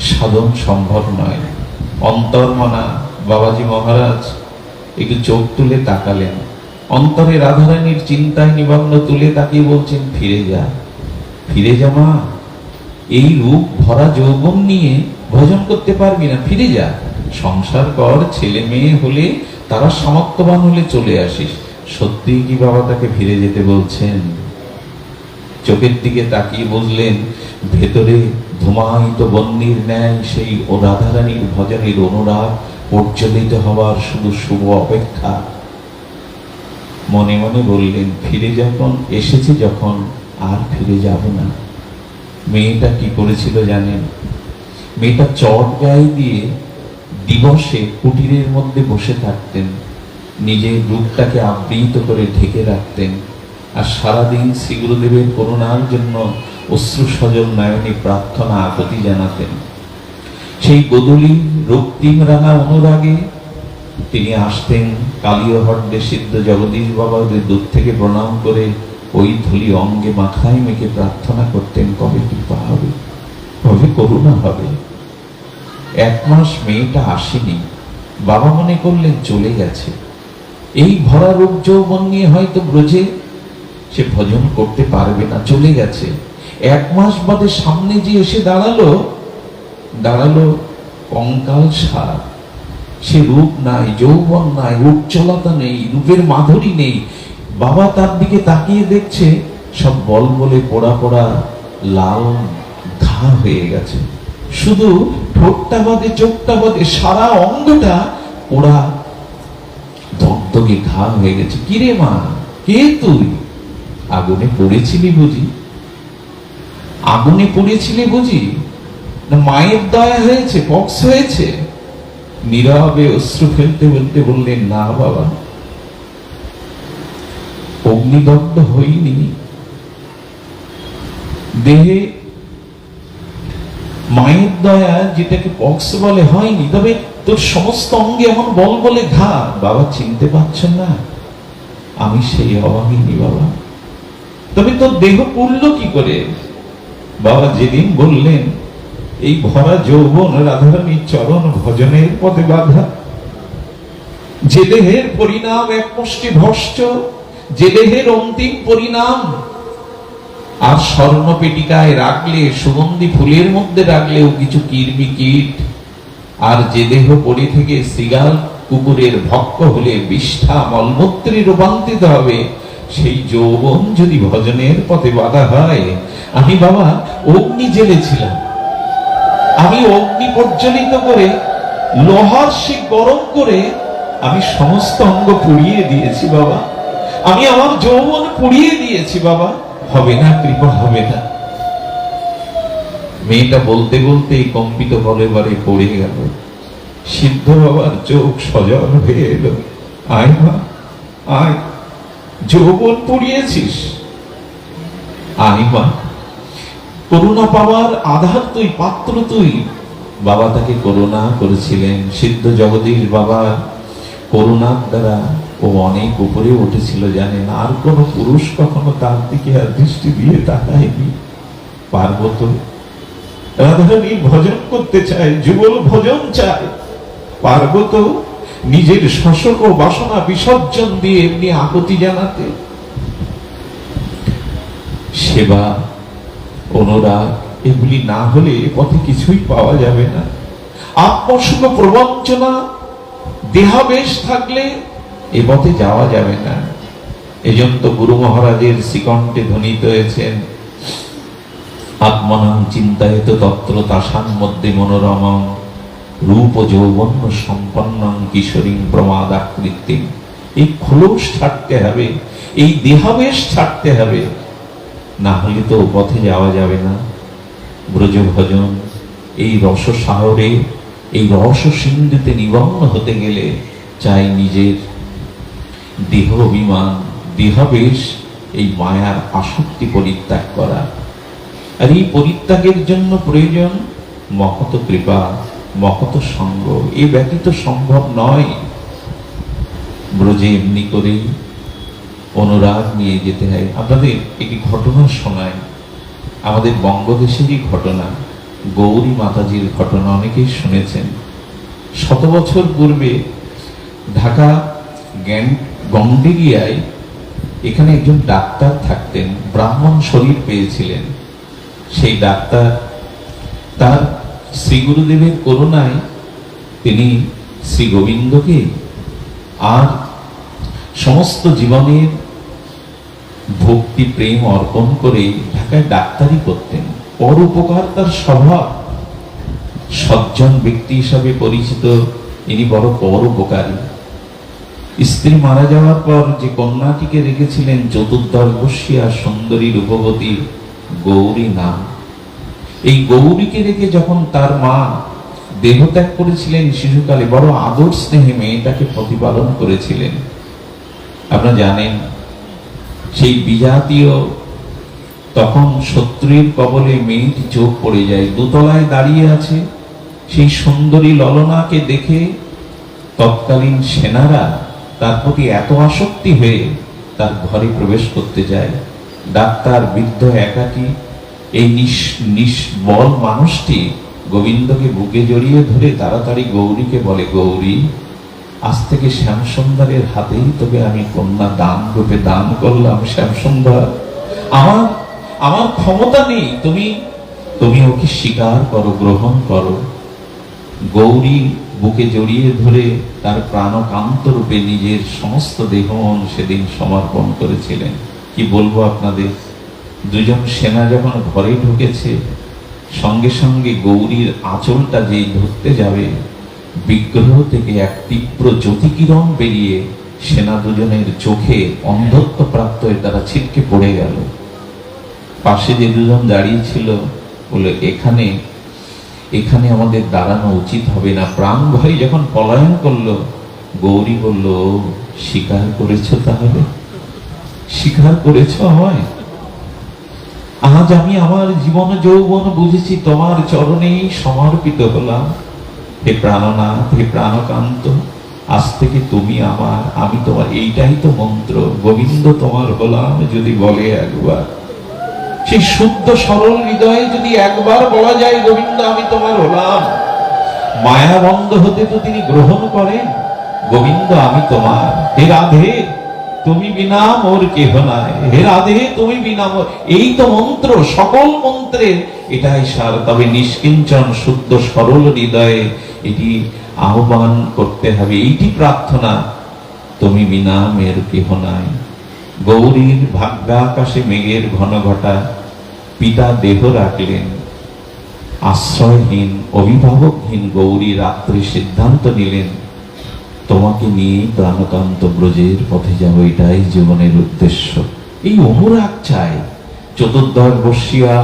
সাধন সম্ভব নয়। অন্তর্মনা বাবাজি মহারাজ একটু চোখ তুলে তাকালেন, অন্তরে রাধারানীর চিন্তায় নিমগ্ন, তুলে তাকিয়ে বলছেন, ফিরে যা, ফিরে যা মা, এই রূপ ভরা যৌবন নিয়ে ভজন করতে পারবি না, ফিরে যা, সংসার কর, ছেলে মেয়ে হলে তারা সামর্থ্যবান হলে চলে আসিস। সত্যি কি বাবা তাকে ফিরে যেতে বলছেন? চোখের দিকে তাকিয়ে বুঝলেন ভেতরে ধূমায়িত বন্যির ন্যায় সেই ও রাধারানীর ভজনের অনুরাগ প্রজ্বলিত হওয়ার শুধু শুভ অপেক্ষা। মনে মনে বললেন, ফিরে যখন এসেছে, যখন আর ফিরে যাব না। মেয়েটা কি করেছিল জানেন? মেয়েটা চট গায়ে দিয়ে দিবসে কুটিরের মধ্যে বসে থাকতেন, নিজের রূপটাকে আবৃত করে ঢেকে রাখতেন, আর সারাদিন শ্রী গুরুদেবের করুণার জন্য অশ্রু সজল নয়নে প্রার্থনা আকুতি জানাতেন। সেই গোধূলি রক্তিম রাঙা অনুরাগে তিনি আসতেন কালিয়াহট্টে সিদ্ধ জগদীশ বাবাকে দূর থেকে প্রণাম করে ওই ধুলি অঙ্গে মাথায় মেখে প্রার্থনা করতেন, কবে কৃপা হবে, কবে করুণা হবে। এক মাস মেয়েটা আসেনি, বাবা মনে করলেন চলে গেছে। এই ভরা রূপ যৌবন নিয়ে হয়তো ব্রজে সে ভজন করতে পারবে না, চলে গেছে। এক মাস বাদে সামনে যে এসে দাঁড়ালো কঙ্কাল সার। সে রূপ নাই, যৌবন নাই, উজ্জ্বলতা নেই, রূপের মাধুরী নেই। বাবা তার দিকে তাকিয়ে দেখছে সব বল বলে পোড়া পোড়া লাল ঘা হয়ে গেছে, শুধু ঠোঁটটা বাদে, চোখটা বাদে সারা অঙ্গটা পোড়া দগদগে ঘা হয়ে গেছে। কিরে মা, কে তুই? আগুনে পড়েছিলি বুঝি? আগুনে পড়েছিলি বুঝি? না মায়ের দয়া হয়েছে, পক্স হয়েছে? নীরবে অশ্রু ফেলতে ফেলতে বললেন, না বাবা, অগ্নিদগ্ধ হইনি, দেহে মায়ের দয়া যেটাকে পক্স বলে হয়নি, তবে তোর সমস্ত অঙ্গে এমন বল বলে ঘা। বাবা চিনতে পারছেন না? আমি সেই অভাগিনী বাবা। তবে তোর দেহ পুড়লো কি করে? বাবা যেদিন বললেন এই ভরা যৌবন রাধারানীর চরণ ভজনের পথে বাধা, যে দেহের পরিণাম এক মুষ্টি ভস্য, যে দেহের অন্তিম পরিণাম আর স্বর্ণ পেটিকায় রাখলে, সুগন্ধি ফুলের মধ্যে রাখলেও কিছু কীর্মি কীট, আর যে দেহ পড়ে থেকে শৃগাল কুকুরের ভক্ষ হলে বিষ্ঠা মলমূত্রে রূপান্তরিত হবে, সেই যৌবন যদি ভজনের পথে বাধা হয়। আমি বাবা অগ্নি জ্বেলেছিলাম, আমি অগ্নি প্রজ্বলিত করে লোহার সে গরম করে আমি সমস্ত অঙ্গ পুড়িয়ে দিয়েছি বাবা, আমি আমার যৌবন পুড়িয়ে দিয়েছি বাবা, হবে না, কৃপা হবে না। মেয়েটা বলতে বলতে কম্পিত বলে বারে পড়ে গেল। সিদ্ধ বাবার চোখ সজল হয়ে এলো। আয় মা আয়, যৌবন পুড়িয়েছিস, আয় মা, করুণা পাওয়ার আধার তুই, পাত্র তুই। বাবা তাকে করুণা করেছিলেন। সিদ্ধ জগদীশ বাবা করুণার দ্বারা ও অনেক উপরে উঠেছিল জানেন। আর কোন পুরুষ কখনো তার দিকে আর দৃষ্টি দিয়ে তাকায়নি। পার্বত রাধারানী ভজন করতে চায়, যুগল ভজন চায়। পার্বত নিজের শোষক ও বাসনা বিসর্জন দিয়ে এমনি আকুতি জানাতে। সেবা, অনুরাগ এগুলি না হলে এ পথে কিছুই পাওয়া যাবে না। আত্মসুখ প্রবঞ্চনা দেহাবেশ থাকলে এ পথে যাওয়া যাবে না। এজন্য তো গুরু মহারাজের শ্রীকণ্ঠে ধ্বনিত হয়েছেন, আত্মনাং চিন্তায়িত তত্র তাসান মধ্যে মনোরমং রূপ যৌবন্য সম্পন্নং কিশোরীং প্রমাদাকৃত্যে। এই খোলস ছাড়তে হবে, এই দেহাবেশ ছাড়তে হবে, না হলে তো পথে যাওয়া যাবে না। ব্রজ ভজন, এই রস সাগরে, এই রস সিন্ধুতে নিমগ্ন হতে গেলে চাই নিজের দেহ অভিমান, দেহাবেশ, এই মায়ার আসক্তি পরিত্যাগ করা। আর এই পরিত্যাগের জন্য প্রয়োজন মহৎ কৃপা, মহৎ সঙ্গ। এ ব্যতীত সম্ভব নয়। ব্রজে এমনি করেই অনুরাগ নিয়ে যেতে হয়। আপনাদের একটি ঘটনা শোনায়, আমাদের বঙ্গদেশেরই ঘটনা, গৌরী মাতাজির ঘটনা অনেকেই শুনেছেন। 100 বছর পূর্বে ঢাকা গন্ডেরিয়ায় এখানে একজন ডাক্তার থাকতেন, ব্রাহ্মণ শরীর পেয়েছিলেন। সেই ডাক্তার তার শ্রী গুরুদেবের করুণায় তিনি শ্রী গোবিন্দকে আর সমস্ত জীবনের ভক্তি প্রেম অর্পণ করে ঢাকায় ডাক্তারি করতেন। পরোপকার তার স্বভাব, সজ্জন ব্যক্তি হিসাবে পরিচিত। ইনি বড় পরোপকারী। স্ত্রী মারা যাওয়ার পর যে কন্যাটিকে রেখেছিলেন, 14 বর্ষীয়া সুন্দরী রূপবতী গৌরী নাম। এই গৌরীকে রেখে যখন তার মা দেহত্যাগ করেছিলেন শিশুকালে, বড় আদর স্নেহে মেয়েটাকে প্রতিপালন করেছিলেন। আপনারা জানেন সেই বিজাতীয়, তখন শত্রুর কবলে মেয়েটি চোখ পড়ে যায়, দোতলায় দাঁড়িয়ে আছে। সেই সুন্দরী ললনাকে দেখে তৎকালীন সেনারা তার প্রতি এত আসক্তি হয়ে তার ঘরে প্রবেশ করতে যায়। ডাক্তার বৃদ্ধ একাকী, এই নিষ্বল মানুষটি গোবিন্দকে বুকে জড়িয়ে ধরে তাড়াতাড়ি গৌরীকে বলে, গৌরী, আজ থেকে শ্যামসুন্দরের হাতেই তোকে আমি কন্যা দান রূপে দান করলাম। শ্যামসুন্দর, আমার ক্ষমতা নেই, তুমি ওকে স্বীকার করো, গ্রহণ করো। গৌরী বুকে জড়িয়ে ধরে তার প্রাণকান্ত রূপে নিজের সমস্ত দেহ মন সেদিন সমর্পণ করেছিলেন। কি বলবো আপনাদের, দুজন সেনা যখন ঘরে ঢুকেছে, সঙ্গে সঙ্গে গৌরীর আঁচলটা যেই ধরতে যাবে, বিগ্রহ থেকে এক তীব্র জ্যোতিকিরণ বেরিয়ে সেনা দুজনের চোখে অন্ধত্ব প্রাপ্ত হয়ে তারা ছিটকে পড়ে গেল। পাশে যে দুজন দাঁড়িয়ে ছিল বলে, এখানে আমাদের দাঁড়ানো উচিত হবে না। প্রাণ ভয়ে যখন পলায়ন করলো, গৌরী বলল, স্বীকার করেছ, তাহলে স্বীকার করেছ আমায়? আজ আমি আমার জীবন যৌবন বুঝেছি, তোমার চরণেই সমর্পিত হলাম। হে প্রাণনাথ, হে প্রাণকান্ত, আজ থেকে তুমি আমার, আমি তোমার। এইটাই তো মন্ত্র, গোবিন্দ তোমার হলাম যদি বলে একবার। সেই শুদ্ধ সরল হৃদয়ে যদি একবার বলা যায়, গোবিন্দ আমি তোমার হলাম, মায়া বন্ধ হতে তো তিনি গ্রহণ করেন। গোবিন্দ আমি তোমার। হে রাধে, তুমি বিনা মোর কেহ নাই, হে রাধে তুমি বিনা মোর। এই তো মন্ত্র, সকল মন্ত্রের এটাই সার। তবে নিষ্কিঞ্চন শুদ্ধ সরল হৃদয়ে এটি আহ্বান করতে হবে, এইটি প্রার্থনা, তুমি বিনা মের কেহ নাই। গৌরীর ভাগ্যাকাশে মেঘের ঘন ঘটা, পিতা দেহ রাখলেন। আশ্রয়হীন অভিভাবকহীন গৌরী রাত্রি সিদ্ধান্ত নিলেন, তোমাকে নিয়ে প্রাণকান্ত ব্রজের পথে যাবো, এটাই জীবনের উদ্দেশ্য। এই অনুরাগ চাই। চতুর্দশ বর্ষীয়া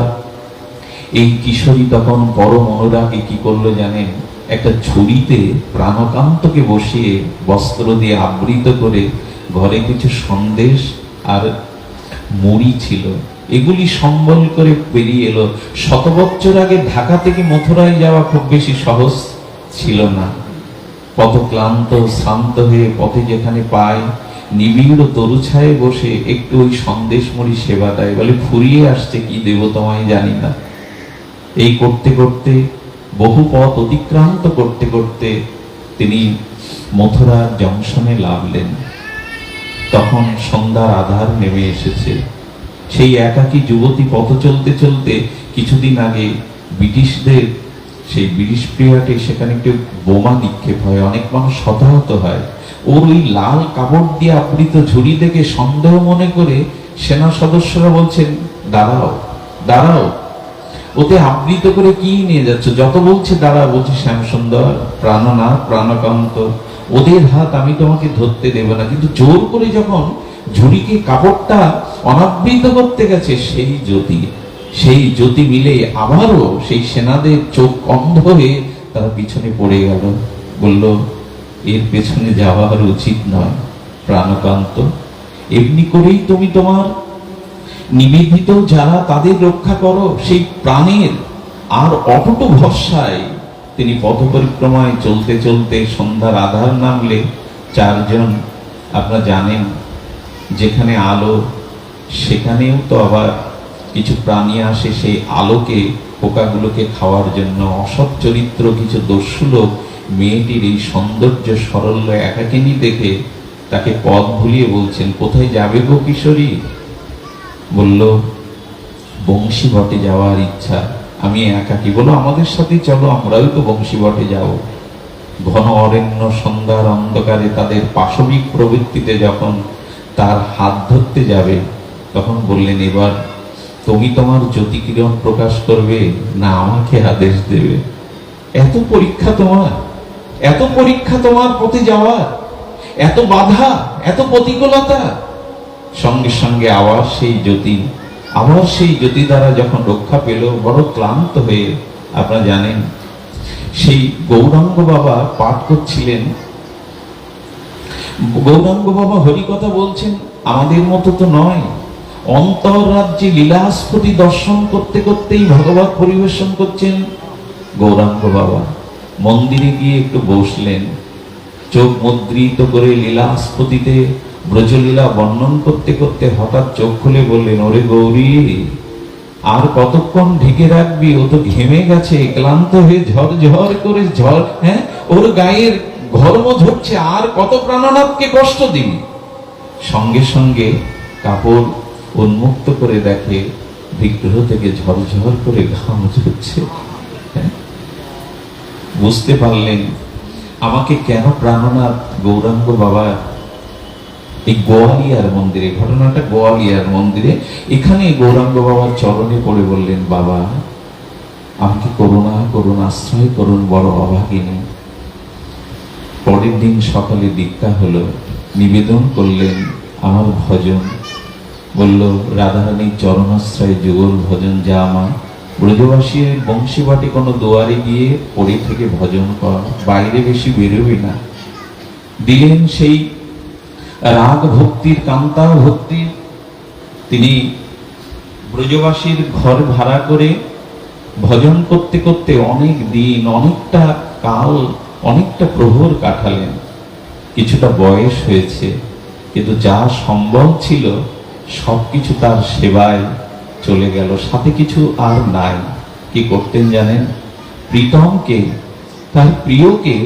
এই কিশোরী তখন পরম অনুরাগে কি করলো জানেন? একটা ঝুড়িতে প্রাণকান্তকে বসিয়ে বস্ত্র দিয়ে আবৃত করে ঘরে কিছু সন্দেশ আর মুড়ি ছিল, এগুলি সম্বল করে বেরিয়ে এলো। 100 বছর আগে ঢাকা থেকে মথুরায় যাওয়া খুব বেশি সহজ ছিল না। কত ক্লান্ত শ্রান্ত হয়ে পথে যেখানে পায়, নিবিড় তরুছায় বসে একটু ওই সন্দেশ মুড়ি সেবা দেয়, বলে ফুরিয়ে আসছে, কি দেব তোমায় জানি না। এই করতে করতে বহু পথ অতিক্রান্ত করতে করতে তিনি মথুরার জংশনে নামলেন। তখন সন্ধ্যার আধার নেমে এসেছে। সেই একাকী যুবতী পথ চলতে চলতে কিছুদিন আগে ব্রিটিশদের সেই ব্রিটিশ পিরিয়ডে সেখানে একটু বোমা নিক্ষেপ হয়, অনেক মানুষ হতাহত হয়। ওর ওই লাল কাপড় দিয়ে আবৃত ঝুড়ি দেখে সন্দেহ মনে করে সেনা সদস্যরা বলছেন, দাঁড়াও দাঁড়াও, ওতে আবৃত করে কি নিয়ে যাচ্ছ? যত বলছে দাঁড়া, বলছে শ্যামসুন্দর, প্রাণনাথ, প্রাণকান্ত, ওদের হাত আমি তোমাকে ধরতে দেব না। কিন্তু জোর করে যখন ঝুড়িকে কাপড়টা অনাবৃত করতে গেছে, সেই জ্যোতি মিলে আবারও সেই সেনাদের চোখ অন্ধ হয়ে তারা পিছনে পড়ে গেল। বলল, এর পেছনে যাওয়ার উচিত নয় প্রাণকান্ত, এমনি করেই তুমি তোমার নিবেদিত যারা তাদের রক্ষা করো, সেই প্রাণের আর অটুট ভরসায় তিনি পথ পরিক্রমায় চলতে চলতে সন্ধ্যার আধার নামলে 4 জন, আপনারা জানেন যেখানে আলো সেখানেও তো আবার কিছু প্রাণী আসে সেই আলোকে, পোকাগুলোকে খাওয়ার জন্য। অসৎ চরিত্র কিছু দস্যু লোক মেয়েটির এই সৌন্দর্য সরল একাকিনী দেখে তাকে পথ ভুলিয়ে বলছেন, কোথায় যাবে গো কিশোরী? বলল, বংশী বটে যাওয়ার ইচ্ছা, আমি একাকী। বলো আমাদের সাথে চলো, আমরাও তো বংশী বটে যাও। ঘন অরণ্য সন্ধ্যার অন্ধকারে তাদের পাশবিক প্রবৃত্তিতে যখন তার হাত ধরতে যাবে, তখন বললেন, এবার তুমি তোমার জ্যোতি কিরণ প্রকাশ করবে না আমাকে আদেশ দেবে? এত পরীক্ষা তোমার, এত পরীক্ষা তোমার পথে যাওয়ার, এত বাধা, এত প্রতিকূলতা। সঙ্গে সঙ্গে আবার সেই জ্যোতি দ্বারা যখন রক্ষা পেল, বড় ক্লান্ত হয়ে, আপনারা জানেন সেই গৌরাঙ্গ বাবা পাঠ করছিলেন। গৌরাঙ্গ বাবা হরিকথা বলছেন, আমাদের মতো তো নয়। অন্তররাজ্যে লীলাস্ফুটি দর্শন করতে করতেই ভগবত পরিবেশন করছেন গৌরাঙ্গ বাবা। মন্দিরে গিয়ে একটু বসলেন, চোখ মুদ্রিত করে লীলাস্ফুটিতে ব্রজলীলা বর্ণন করতে করতে হঠাৎ চোখ খুলে বললেন, ওরে গৌরী, আর কতক্ষণ ঢেকে রাখবি? ও তো ঘেমে গেছে, ক্লান্ত হয়ে ঝরঝর করে ওর গায়ের ঘর্ম ঝরছে, আর কত প্রাণনাথকে কষ্ট দিবি? সঙ্গে সঙ্গে কাপড় উন্মুক্ত করে দেখে বিগ্রহ থেকে ঝরঝর করে ঘাম ঝরছে। বুঝতে পারলেন আমাকে কেন প্রাণনাথ গৌরাঙ্গ বাবা এই গোয়ালিয়ার মন্দিরে, ঘটনাটা গোয়ালিয়ার মন্দিরে, এখানে গৌরাঙ্গ বাবার চরণে পড়ে বললেন, বাবা আমাকে করুণা করুন, আশ্রয় করুন, বড় অভাগিনী। পরের দিন সকালে দীক্ষা হলো, নিবেদন করলেন আমার ভজন। বলল, রাধারানীর চরণাশ্রয় যুগল ভজন যা আমার। ব্রজবাসীর বংশীবাটি কোনো দুয়ারে গিয়ে পড়ে থেকে ভজন কর, বাইরে বেশি বেরোবি না। দিলেন সেই রাগ ভক্তির, কান্তা ভক্তির। তিনি ব্রজবাসীর ঘর ভাড়া করে ভজন করতে করতে অনেক দিন, অনেকটা কাল, অনেকটা প্রহর কাটালেন। কিছুটা বয়স হয়েছে, কিন্তু যা সম্ভব ছিল সবকিছু তার সেবায় চলে গেল, সাথে কিছু আর নাই। কি করতেন জানেন? প্রীতমকে, তার প্রিয়কে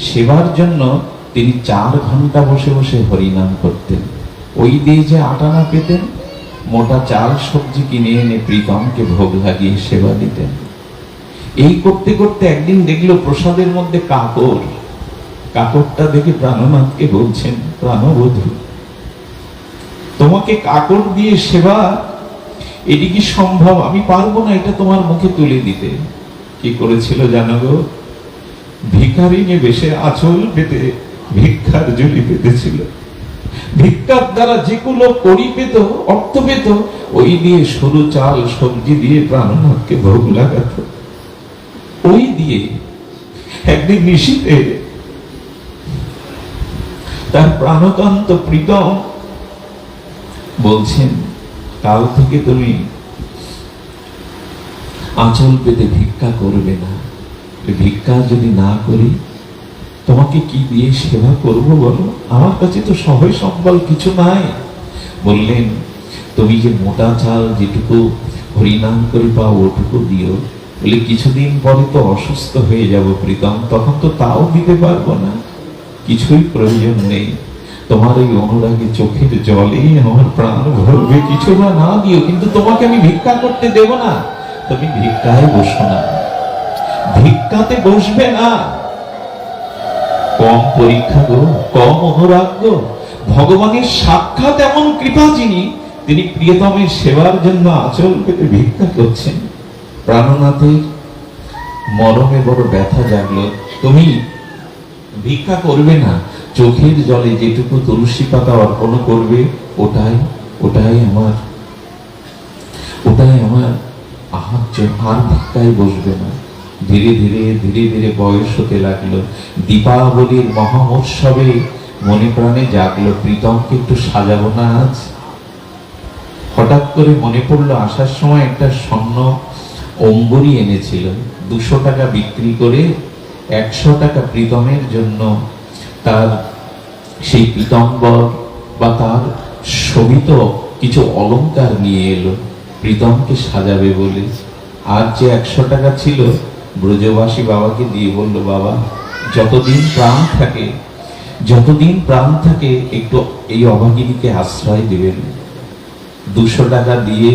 সেবার জন্য তিনি 4 ঘন্টা বসে বসে হরিনাম করতেন। ওই দিয়ে যে আটা না পেতেন, মোটা চাল সবজি কিনে এনে প্রীতমকে ভোগ লাগিয়ে সেবা দিতেন। এই করতে করতে একদিন দেখলো প্রসাদের মধ্যে কাকড়। কাকড়টা দেখে প্রাণনাথকে বলছেন, প্রাণবধূ, তোমাকে কাকড় দিয়ে সেবা, এটি কি সম্ভব? আমি পারবো না এটা তোমার মুখে তুলে দিতে। কি করেছিল জানো গো? ভিখারিনী বেশে আঁচল পেতে ভিক্ষার ঝুলি পেতেছিল। ভিক্ষার দ্বারা যেগুলো করি পেত, অর্থ পেত, ওই দিয়ে সরু চাল সবজি দিয়ে প্রাণনাথকে ভোগ লাগাতো। ওই দিয়ে একদিন নিশীথে তার প্রাণকান্ত প্রীতম বলছেন, কাল থেকে তুমি আঁচল পেতে ভিক্ষা করবে না। ভিক্ষা যদি না করি তোমাকে কি দিয়ে সেবা করব বলো? আমার কাছে তো সহায় সম্বল কিছু নাই। বললেন, তুমি যে মোটা চাল যেটুকু হরিনাম করে পাও ওটুকু দিও। বলে, কিছুদিন পরে তো অসুস্থ হয়ে যাব প্রীতম, তখন তো তাও দিতে পারবো না। কিছুই প্রয়োজন নেই, তোমার এই অনুরাগে চোখের জলেই আমার প্রাণ ভরবে। কিছু না দিও, কিন্তু তোমাকে আমি ভিক্ষা করতে দেব না। তুমি ভিক্ষায় বসো না, ভিক্ষাতে বসবে না। কম পরীক্ষা গো, কম অনুরাগ গো। ভগবানের সাক্ষাৎ এমন কৃপা যিনি, তিনি প্রিয়তমের সেবার জন্য আঁচল পেতে ভিক্ষা করছেন। প্রাণনাথের মরমে বড় ব্যথা জাগলো। তুমি ভিক্ষা করবে না, চোখের জলে যেটুকু তুলসী পাতা অর্পণ করবে, ওটাই আমার আহার্য। আর ভিক্ষায় বসবে না। ধীরে ধীরে বয়স হতে লাগলো। দীপাবলির মহোৎসবে মনে প্রাণে জাগলো, প্রীতমকে একটু সাজাবো না আজ। হঠাৎ করে মনে পড়লো, আসার সময় একটা স্বর্ণ অঙ্গুরি এনেছিল। 200 টাকা বিক্রি করে 100 টাকা প্রীতমের জন্য তার সেই পীতাম্বর বা তার শোভিত কিছু অলংকার নিয়ে এলো প্রীতমকে সাজাবে বলে। আর যে 100 টাকা ছিল ব্রজবাসী বাবাকে দিয়ে বলল, বাবা যতদিন প্রাণ থাকে একটু এই অভাগিনীকে আশ্রয় দেবেন। 200 টাকা দিয়ে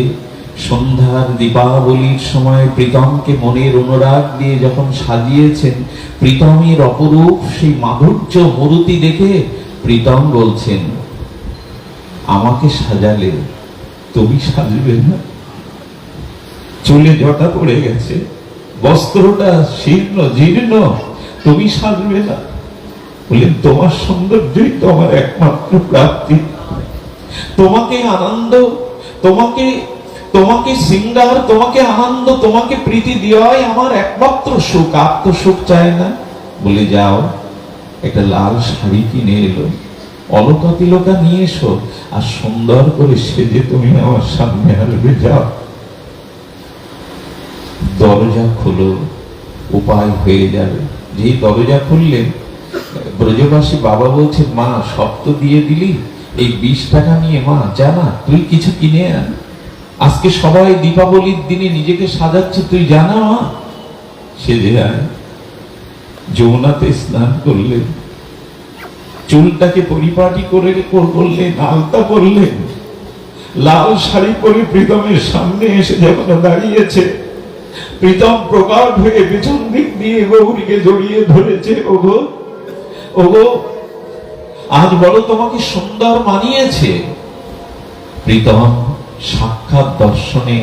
সন্ধ্যার দীপাবলির সময় প্রীতমকে মনের অনুরাগ দিয়ে যখন সাজিয়েছেন, প্রীতমের অপরূপ সেই মাধুর্য মূর্তি দেখে প্রীতম বলছেন, আমাকে সাজালে তুমি সাজবে না? চুলে জটা পড়ে গেছে, বস্ত্রটা শীর্ণ জীর্ণ, তুমি সাজবে না? বললেন, তোমার সৌন্দর্যই তো আমার একমাত্র প্রাপ্তি। তোমাকে আনন্দ, তোমাকে শৃঙ্গার, তোমাকে আনন্দ, তোমাকে প্রীতি দেওয়াই আমার একমাত্র সুখ। আত্মসুখ চায় না। বলে, যাও একটা লাল শাড়ি কিনে এলো, অলকা তিলকা নিয়ে এসো, আর সুন্দর করে সেজে তুমি আমার সামনে আসবে। যাও। দরজা খুলো, উপায় হয়ে যাবে। যেই দরজা খুললেন, ব্রজবাসী বাবা বলছে, মা সব তো দিয়ে দিলি, এই 20 টাকা নিয়ে মা জানা তুই কিছু কিনে আন। আজকে সবাই দীপাবলির দিনে নিজেকে সাজাচ্ছে, তুই জানা মা। সেজে আয়। যমুনাতে স্নান করলেন, চুলটাকে পরিপাটি করে করলেন, আলতা পরলেন, লাল শাড়ি পরে প্রীতমের সামনে এসে যখন দাঁড়িয়েছে, প্রীতম প্রকট হয়ে পেছন দিক দিয়ে গৌরীকে জড়িয়ে ধরেছে। ওগো আজ বলো তোমাকে সুন্দর মানিয়েছে। প্রীতম সাক্ষাৎ দর্শনে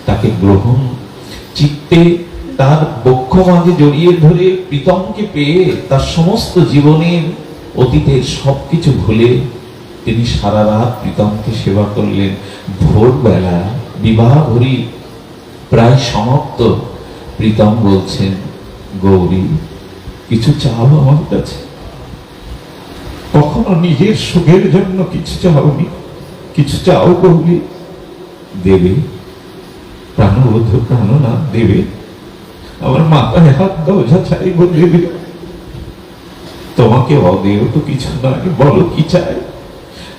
তাকে গ্রহণ চিত্তে তার বক্ষ মাঝে জড়িয়ে ধরে প্রীতমকে পেয়ে তার সমস্ত জীবনের অতীতের সবকিছু ভুলে তিনি সারা রাত প্রীতমকে সেবা করলেন। ভোরবেলা বিবাহ ঘড়ি প্রায় সমাপ্ত। প্রীতম বলছেন, গৌরী কিছু চাও আমার কাছে? কখনো নিজের সুখের জন্য কিছু চাওনি, কিছু চাও গৌরী? দেবে প্রাণবধূ, প্রাণনাথ দেবে। আমার মাথায় হাত দাও, যা চাইব দেবে। তোমাকে অদেয় তো কিছু নয়, বলো কি চাই?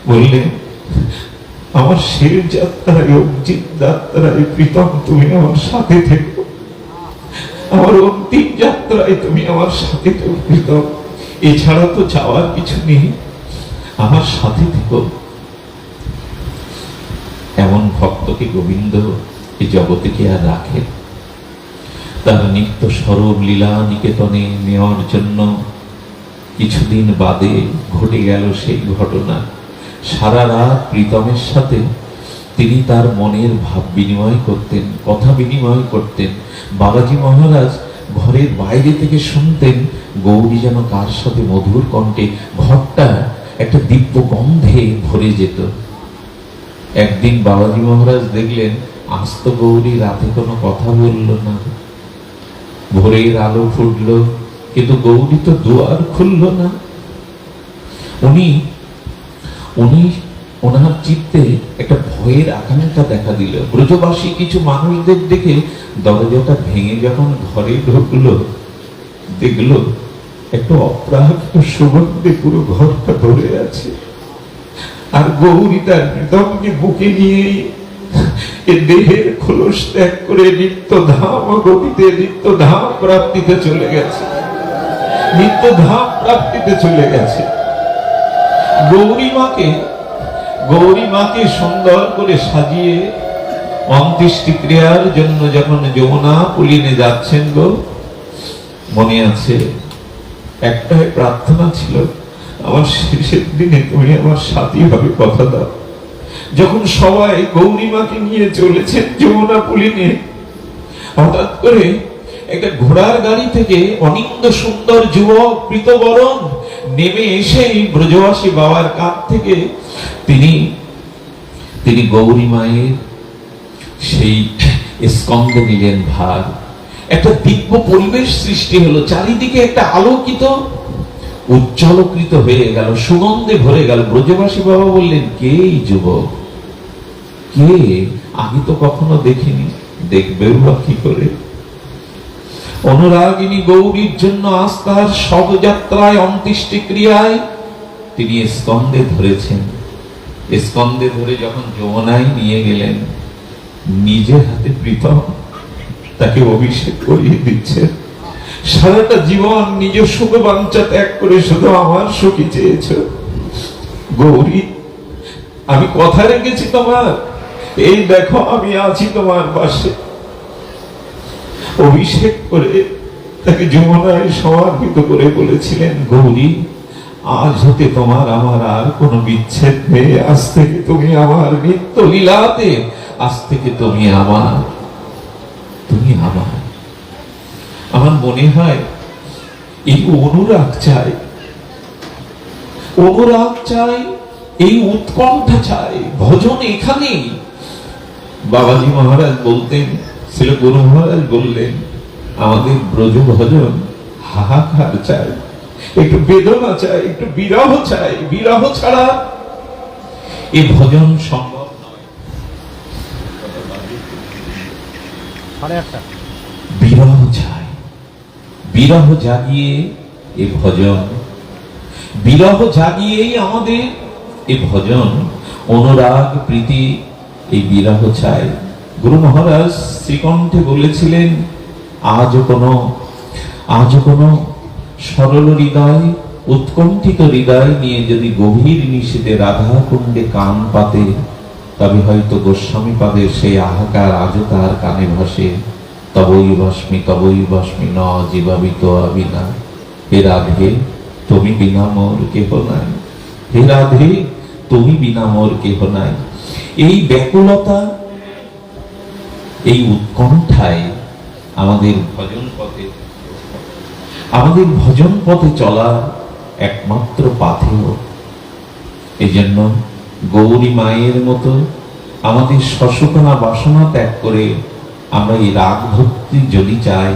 বললেন, আমার শেষ যাত্রায়, অন্তিম যাত্রায় প্রীতম তুমি আমার সাথে থেকো। আমার অন্তিম যাত্রায় তুমি আমার সাথে থেকো প্রীতম। এছাড়া তো চাওয়ার কিছু নেই। আমার সাথে থেকো, এমন ভক্তকে গোবিন্দ এই জগতে কে আর রাখে? তার নিত্য স্বরূপ লীলা নিকেতনে নেওয়ার জন্য কিছুদিন বাদে ঘটে গেল সেই ঘটনা। সারা রাত প্রীতমের সাথে তিনি তার মনের ভাব বিনিময় করতেন, কথা বিনিময় করতেন। বাবাজি মহারাজ ঘরের বাইরে থেকে শুনতেন গৌরী যেন কার সাথে মধুর কণ্ঠে, ঘরটা একটা দিব্য গন্ধে ভরে যেত। একদিন বাবাজি মহারাজ দেখলেন আজ তো গৌরী রাতে কোনো কথা বলল না। ভোরের আলো ফুটল কিন্তু গৌরী তো দুয়ার খুলল না। উনি ওনার চিত্তে একটা ভয়ের আকাঙ্ক্ষা দেখা দিল। ব্রজবাসী কিছু মানুষদের দেখে দরজাটা ভেঙে যখন ঘরে ঢুকলো, দেখলো একটা অপ্রাকৃত সুগন্ধে পুরো ঘরটা ভরে আছে। আর গৌরী তার হৃদয়কে বুকে নিয়ে এ দেহের খোলস ত্যাগ করে নিত্য ধাম গতিতে, নিত্য ধাম প্রাপ্তিতে চলে গেছে, নিত্য ধাম প্রাপ্তিতে চলে গেছে। গৌরী মাকে সুন্দর করে সাজিয়ে অন্ত্যেষ্টি ক্রিয়ার জন্য যখন যমুনা পুলিনে যাচ্ছেন গো, মনে আছে একটাই প্রার্থনা ছিল, আমার শেষের দিনে তুমি আমার সাথী ভাবে কথা দাও। যখন সবাই গৌরী মাকে নিয়ে চলেছেন যমুনা পুলিনে, হঠাৎ করে একটা ঘোড়ার গাড়ি থেকে অনিন্দ সুন্দর যুবক প্রীতবরণ নেমে এসে ব্রজবাসী বাবার কাছ থেকে তিনি গৌরী মায়ের সেই স্কন্ধে নিলেন ভার। একটা দিব্য পরিবেশ সৃষ্টি হলো, চারিদিকে একটা আলোকিত উজ্জ্বলকৃত হয়ে গেল, সুগন্ধে ভরে গেল। ব্রজবাসী বাবা বললেন, কে এই যুবক? কে? আমি তো কখনো দেখিনি, দেখবেও বা কি করে? অনুরাগিনী গৌরীর জন্য আজ তার শবযাত্রায় অন্ত্যেষ্টি ক্রিয়ায় তিনি স্কন্ধে ধরেছেন। স্কন্ধে ধরে যখন যমুনায় নিয়ে গেলেন, নিজের হাতে প্রীতম তাকে অভিষেক করিয়ে দিচ্ছেন। সারাটা জীবন নিজ সুখ বাঞ্ছা ত্যাগ করে শুধু আমার সুখী চেয়েছ। গৌরী, আমি কথা রেখেছি তোমার, এই দেখো আমি আছি তোমার পাশে। অভিষেক করে তাকে যমুনায় সমর্পিত করে বলেছিলেন, গৌরী, আজ হতে তোমার আমার আর কোনো বিচ্ছেদ নেই। আজ থেকে তুমি আমার নিত্য লীলাতে, আজ থেকে তুমি আমার। আমার মনে হয় এই অনুরাগ চাই, এই উৎকণ্ঠা চাই, ভজন এখানেই। বাবাজি মহারাজ বলতেন, ছিল গুরু মহারাজ বললেন, আমাদের ব্রজ ভজন হাহাকার চাই, একটু বেদনা চাই, একটু বিরহ চাই। বিরহ ছাড়া এই ভজন সম্ভব নয়। বিরহ চাই, বিরহ জাগিয়ে এই ভজন, বিরহ জাগিয়েই আমাদের এই ভজন। অনুরাগ প্রীতি, এই বিরহ চাই। গুরু মহারাজ শ্রীকণ্ঠে বলেছিলেন, আজও কোনো সরল হৃদয়, উৎকণ্ঠিত হৃদয় নিয়ে যদি গভীর নিশীথে রাধা কুণ্ডে কান পাতে, তবে হয়তো গোস্বামী পাদের সেই হাহাকার আজও তার কানে ভাসে। তবই বাস্মি ন জীবাবিত আবিনা। হে রাধে, তুমি বিনা মোর কেহ নাই। হে রাধে, তুমি বিনা মোর কেহ নাই। এই ব্যাকুলতা, এই উৎকণ্ঠায় আমাদের ভজন পথে চলা একমাত্র পাথেয়। এই জন্য গৌরী মায়ের মতো আমাদের শশকনা বাসনা ত্যাগ করে আমরা এই রাগ ভক্তি যদি চাই,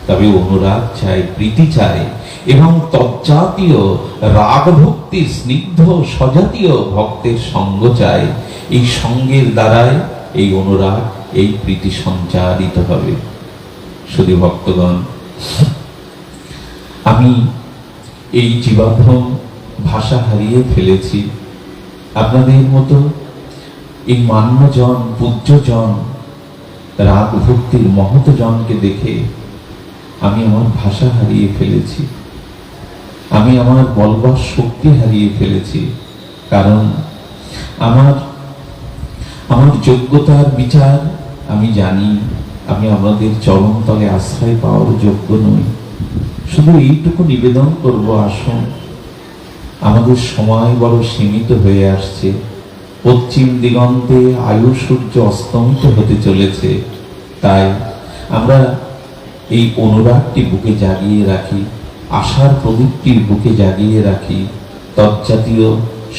তবে অনুরাগ চাই, প্রীতি চাই, এবং তজ্জাতীয় রাগ ভক্তির স্নিগ্ধ সজাতীয় ভক্তের সঙ্গ চাই। এই সঙ্গের দ্বারাই এই অনুরাগ, এই প্রীতি সঞ্চারিত হবে। শুধু ভক্তগণ, আমি এই জীবাভ্রম ভাষা হারিয়ে ফেলেছি। আপনাদের মতো এই মান্যজন, পূজ্যজন, রাগ ভক্তির মহৎ জনকে দেখে আমি আমার ভাষা হারিয়ে ফেলেছি, আমি আমার বলবার শক্তি হারিয়ে ফেলেছি। কারণ আমার যোগ্যতার বিচার আমি জানি, আমি আপনাদের চরণ তলে আশ্রয় পাওয়ার যোগ্য নই। শুধু এইটুকু নিবেদন করব, আসুন, আমাদের সময় বড় সীমিত হয়ে আসছে। পশ্চিম দিগন্তে আয়ু সূর্য অস্তমিত হতে চলেছে। তাই আমরা এই অনুরাগটি বুকে জাগিয়ে রাখি, আশার প্রদীপটির বুকে জাগিয়ে রাখি। তজ্জাতীয়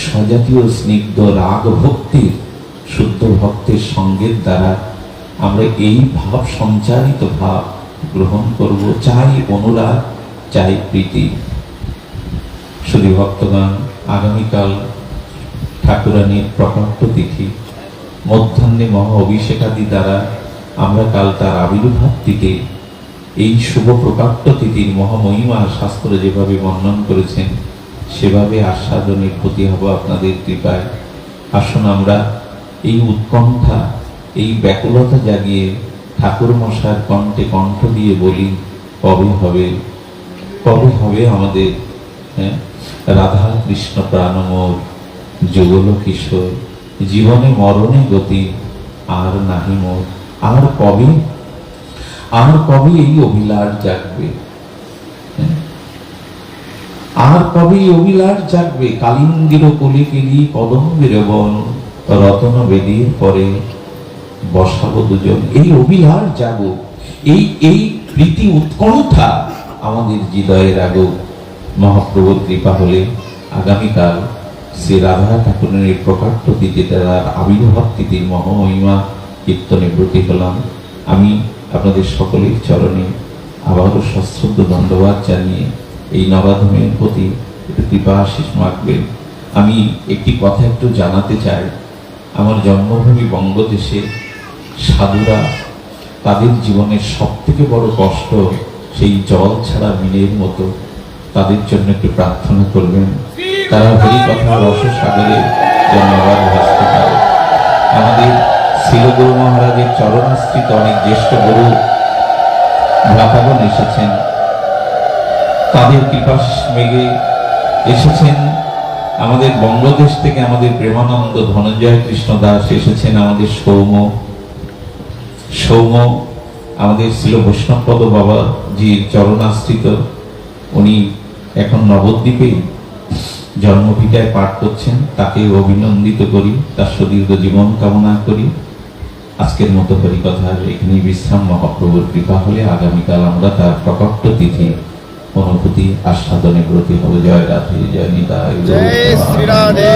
স্বজাতীয় স্নিগ্ধ রাগ ভক্তির শুদ্ধ ভক্তের সঙ্গের দ্বারা আমরা এই ভাব সঞ্চারিত ভাব গ্রহণ করব। চাই অনুরাগ, চাই প্রীতি। শুধু ভক্তগণ, আগামীকাল ঠাকুরানীর প্রকাণ্ড তিথি, মধ্যাহ্নে মহা অভিষেকাদি দ্বারা আমরা কাল তার আবির্ভাব তিথি, এই শুভ প্রকাণ্ড তিথির মহামহিমা শাস্ত্র যেভাবে বর্ণন করেছেন সেভাবে আস্বাদনের প্রতি হব আপনাদের কৃপায়। আসুন আমরা এই উৎকণ্ঠা, এই ব্যাকুলতা জাগিয়ে ঠাকুর মশার কণ্ঠে কণ্ঠ দিয়ে বলি, কবে হবে, কবে হবে আমাদের রাধা কৃষ্ণ প্রাণমোর যুগল কিশোর, জীবনে মরণে গতি আর নাহি মোর। আর কবে, আর কবে এই অভিলাষ জাগবে, আর কবে এই অভিলাষ জাগবে? কালিন্দির কোলে কেলি কদম্বের বন, রতন বেদির পরে বসাবো দুজন। এই অভিলাষ জাগুক, এই প্রীতি উৎকণ্ঠা আমাদের হৃদয়ে রাগুক। মহাপ্রভুর কৃপা হলে আগামীকাল শ্রী রাধা ঠাকুরের প্রকাণ্ড তিথিতে, তার আবির্ভাব তিথির মহামহিমা কীর্তনে ব্রতী হলাম। আমি আপনাদের সকলের চরণে আবারও সশ্রদ্ধ ধন্যবাদ জানিয়ে এই নবাধমের প্রতি একটু কৃপা আশীষ মাগবেন। আমি একটি কথা একটু জানাতে চাই। আমার জন্মভূমি বঙ্গদেশে সাধুরা তাদের জীবনের সব থেকে বড় কষ্ট সেই জল ছাড়া মিলের মতো। তাদের জন্য একটু প্রার্থনা করবেন, তারা হরি কথা রসসাগরে যেন আবার ভাসতে পারে। আমাদের শিলগুরু মহারাজের চরণাশ্রিত অনেক জ্যেষ্ঠ গুরু ভ্রাতাগণ এসেছেন, তাদের কৃপাশ মেঘে এসেছেন। আমাদের বঙ্গদেশ থেকে আমাদের প্রেমানন্দ ধনঞ্জয় কৃষ্ণ দাস এসেছেন, আমাদের সৌম্য আমাদের শিল বৈষ্ণবপদ বাবা জির চরণাশ্রিত, উনি এখন নবদ্বীপে জন্মভিটায় পাঠ করছেন। তাকে অভিনন্দিত করি, তার সুদীর্ঘ জীবন কামনা করি। আজকের মতো হরিকথার এখানে বিশ্রাম। মহাপ্রভুর কৃপা হলে আগামীকাল আমরা তার প্রকট তিথি অনুভূতি আস্বাদনে ব্রতী হব। জয় রাধে, জয় নিতাই, জয় শ্রী রাধে।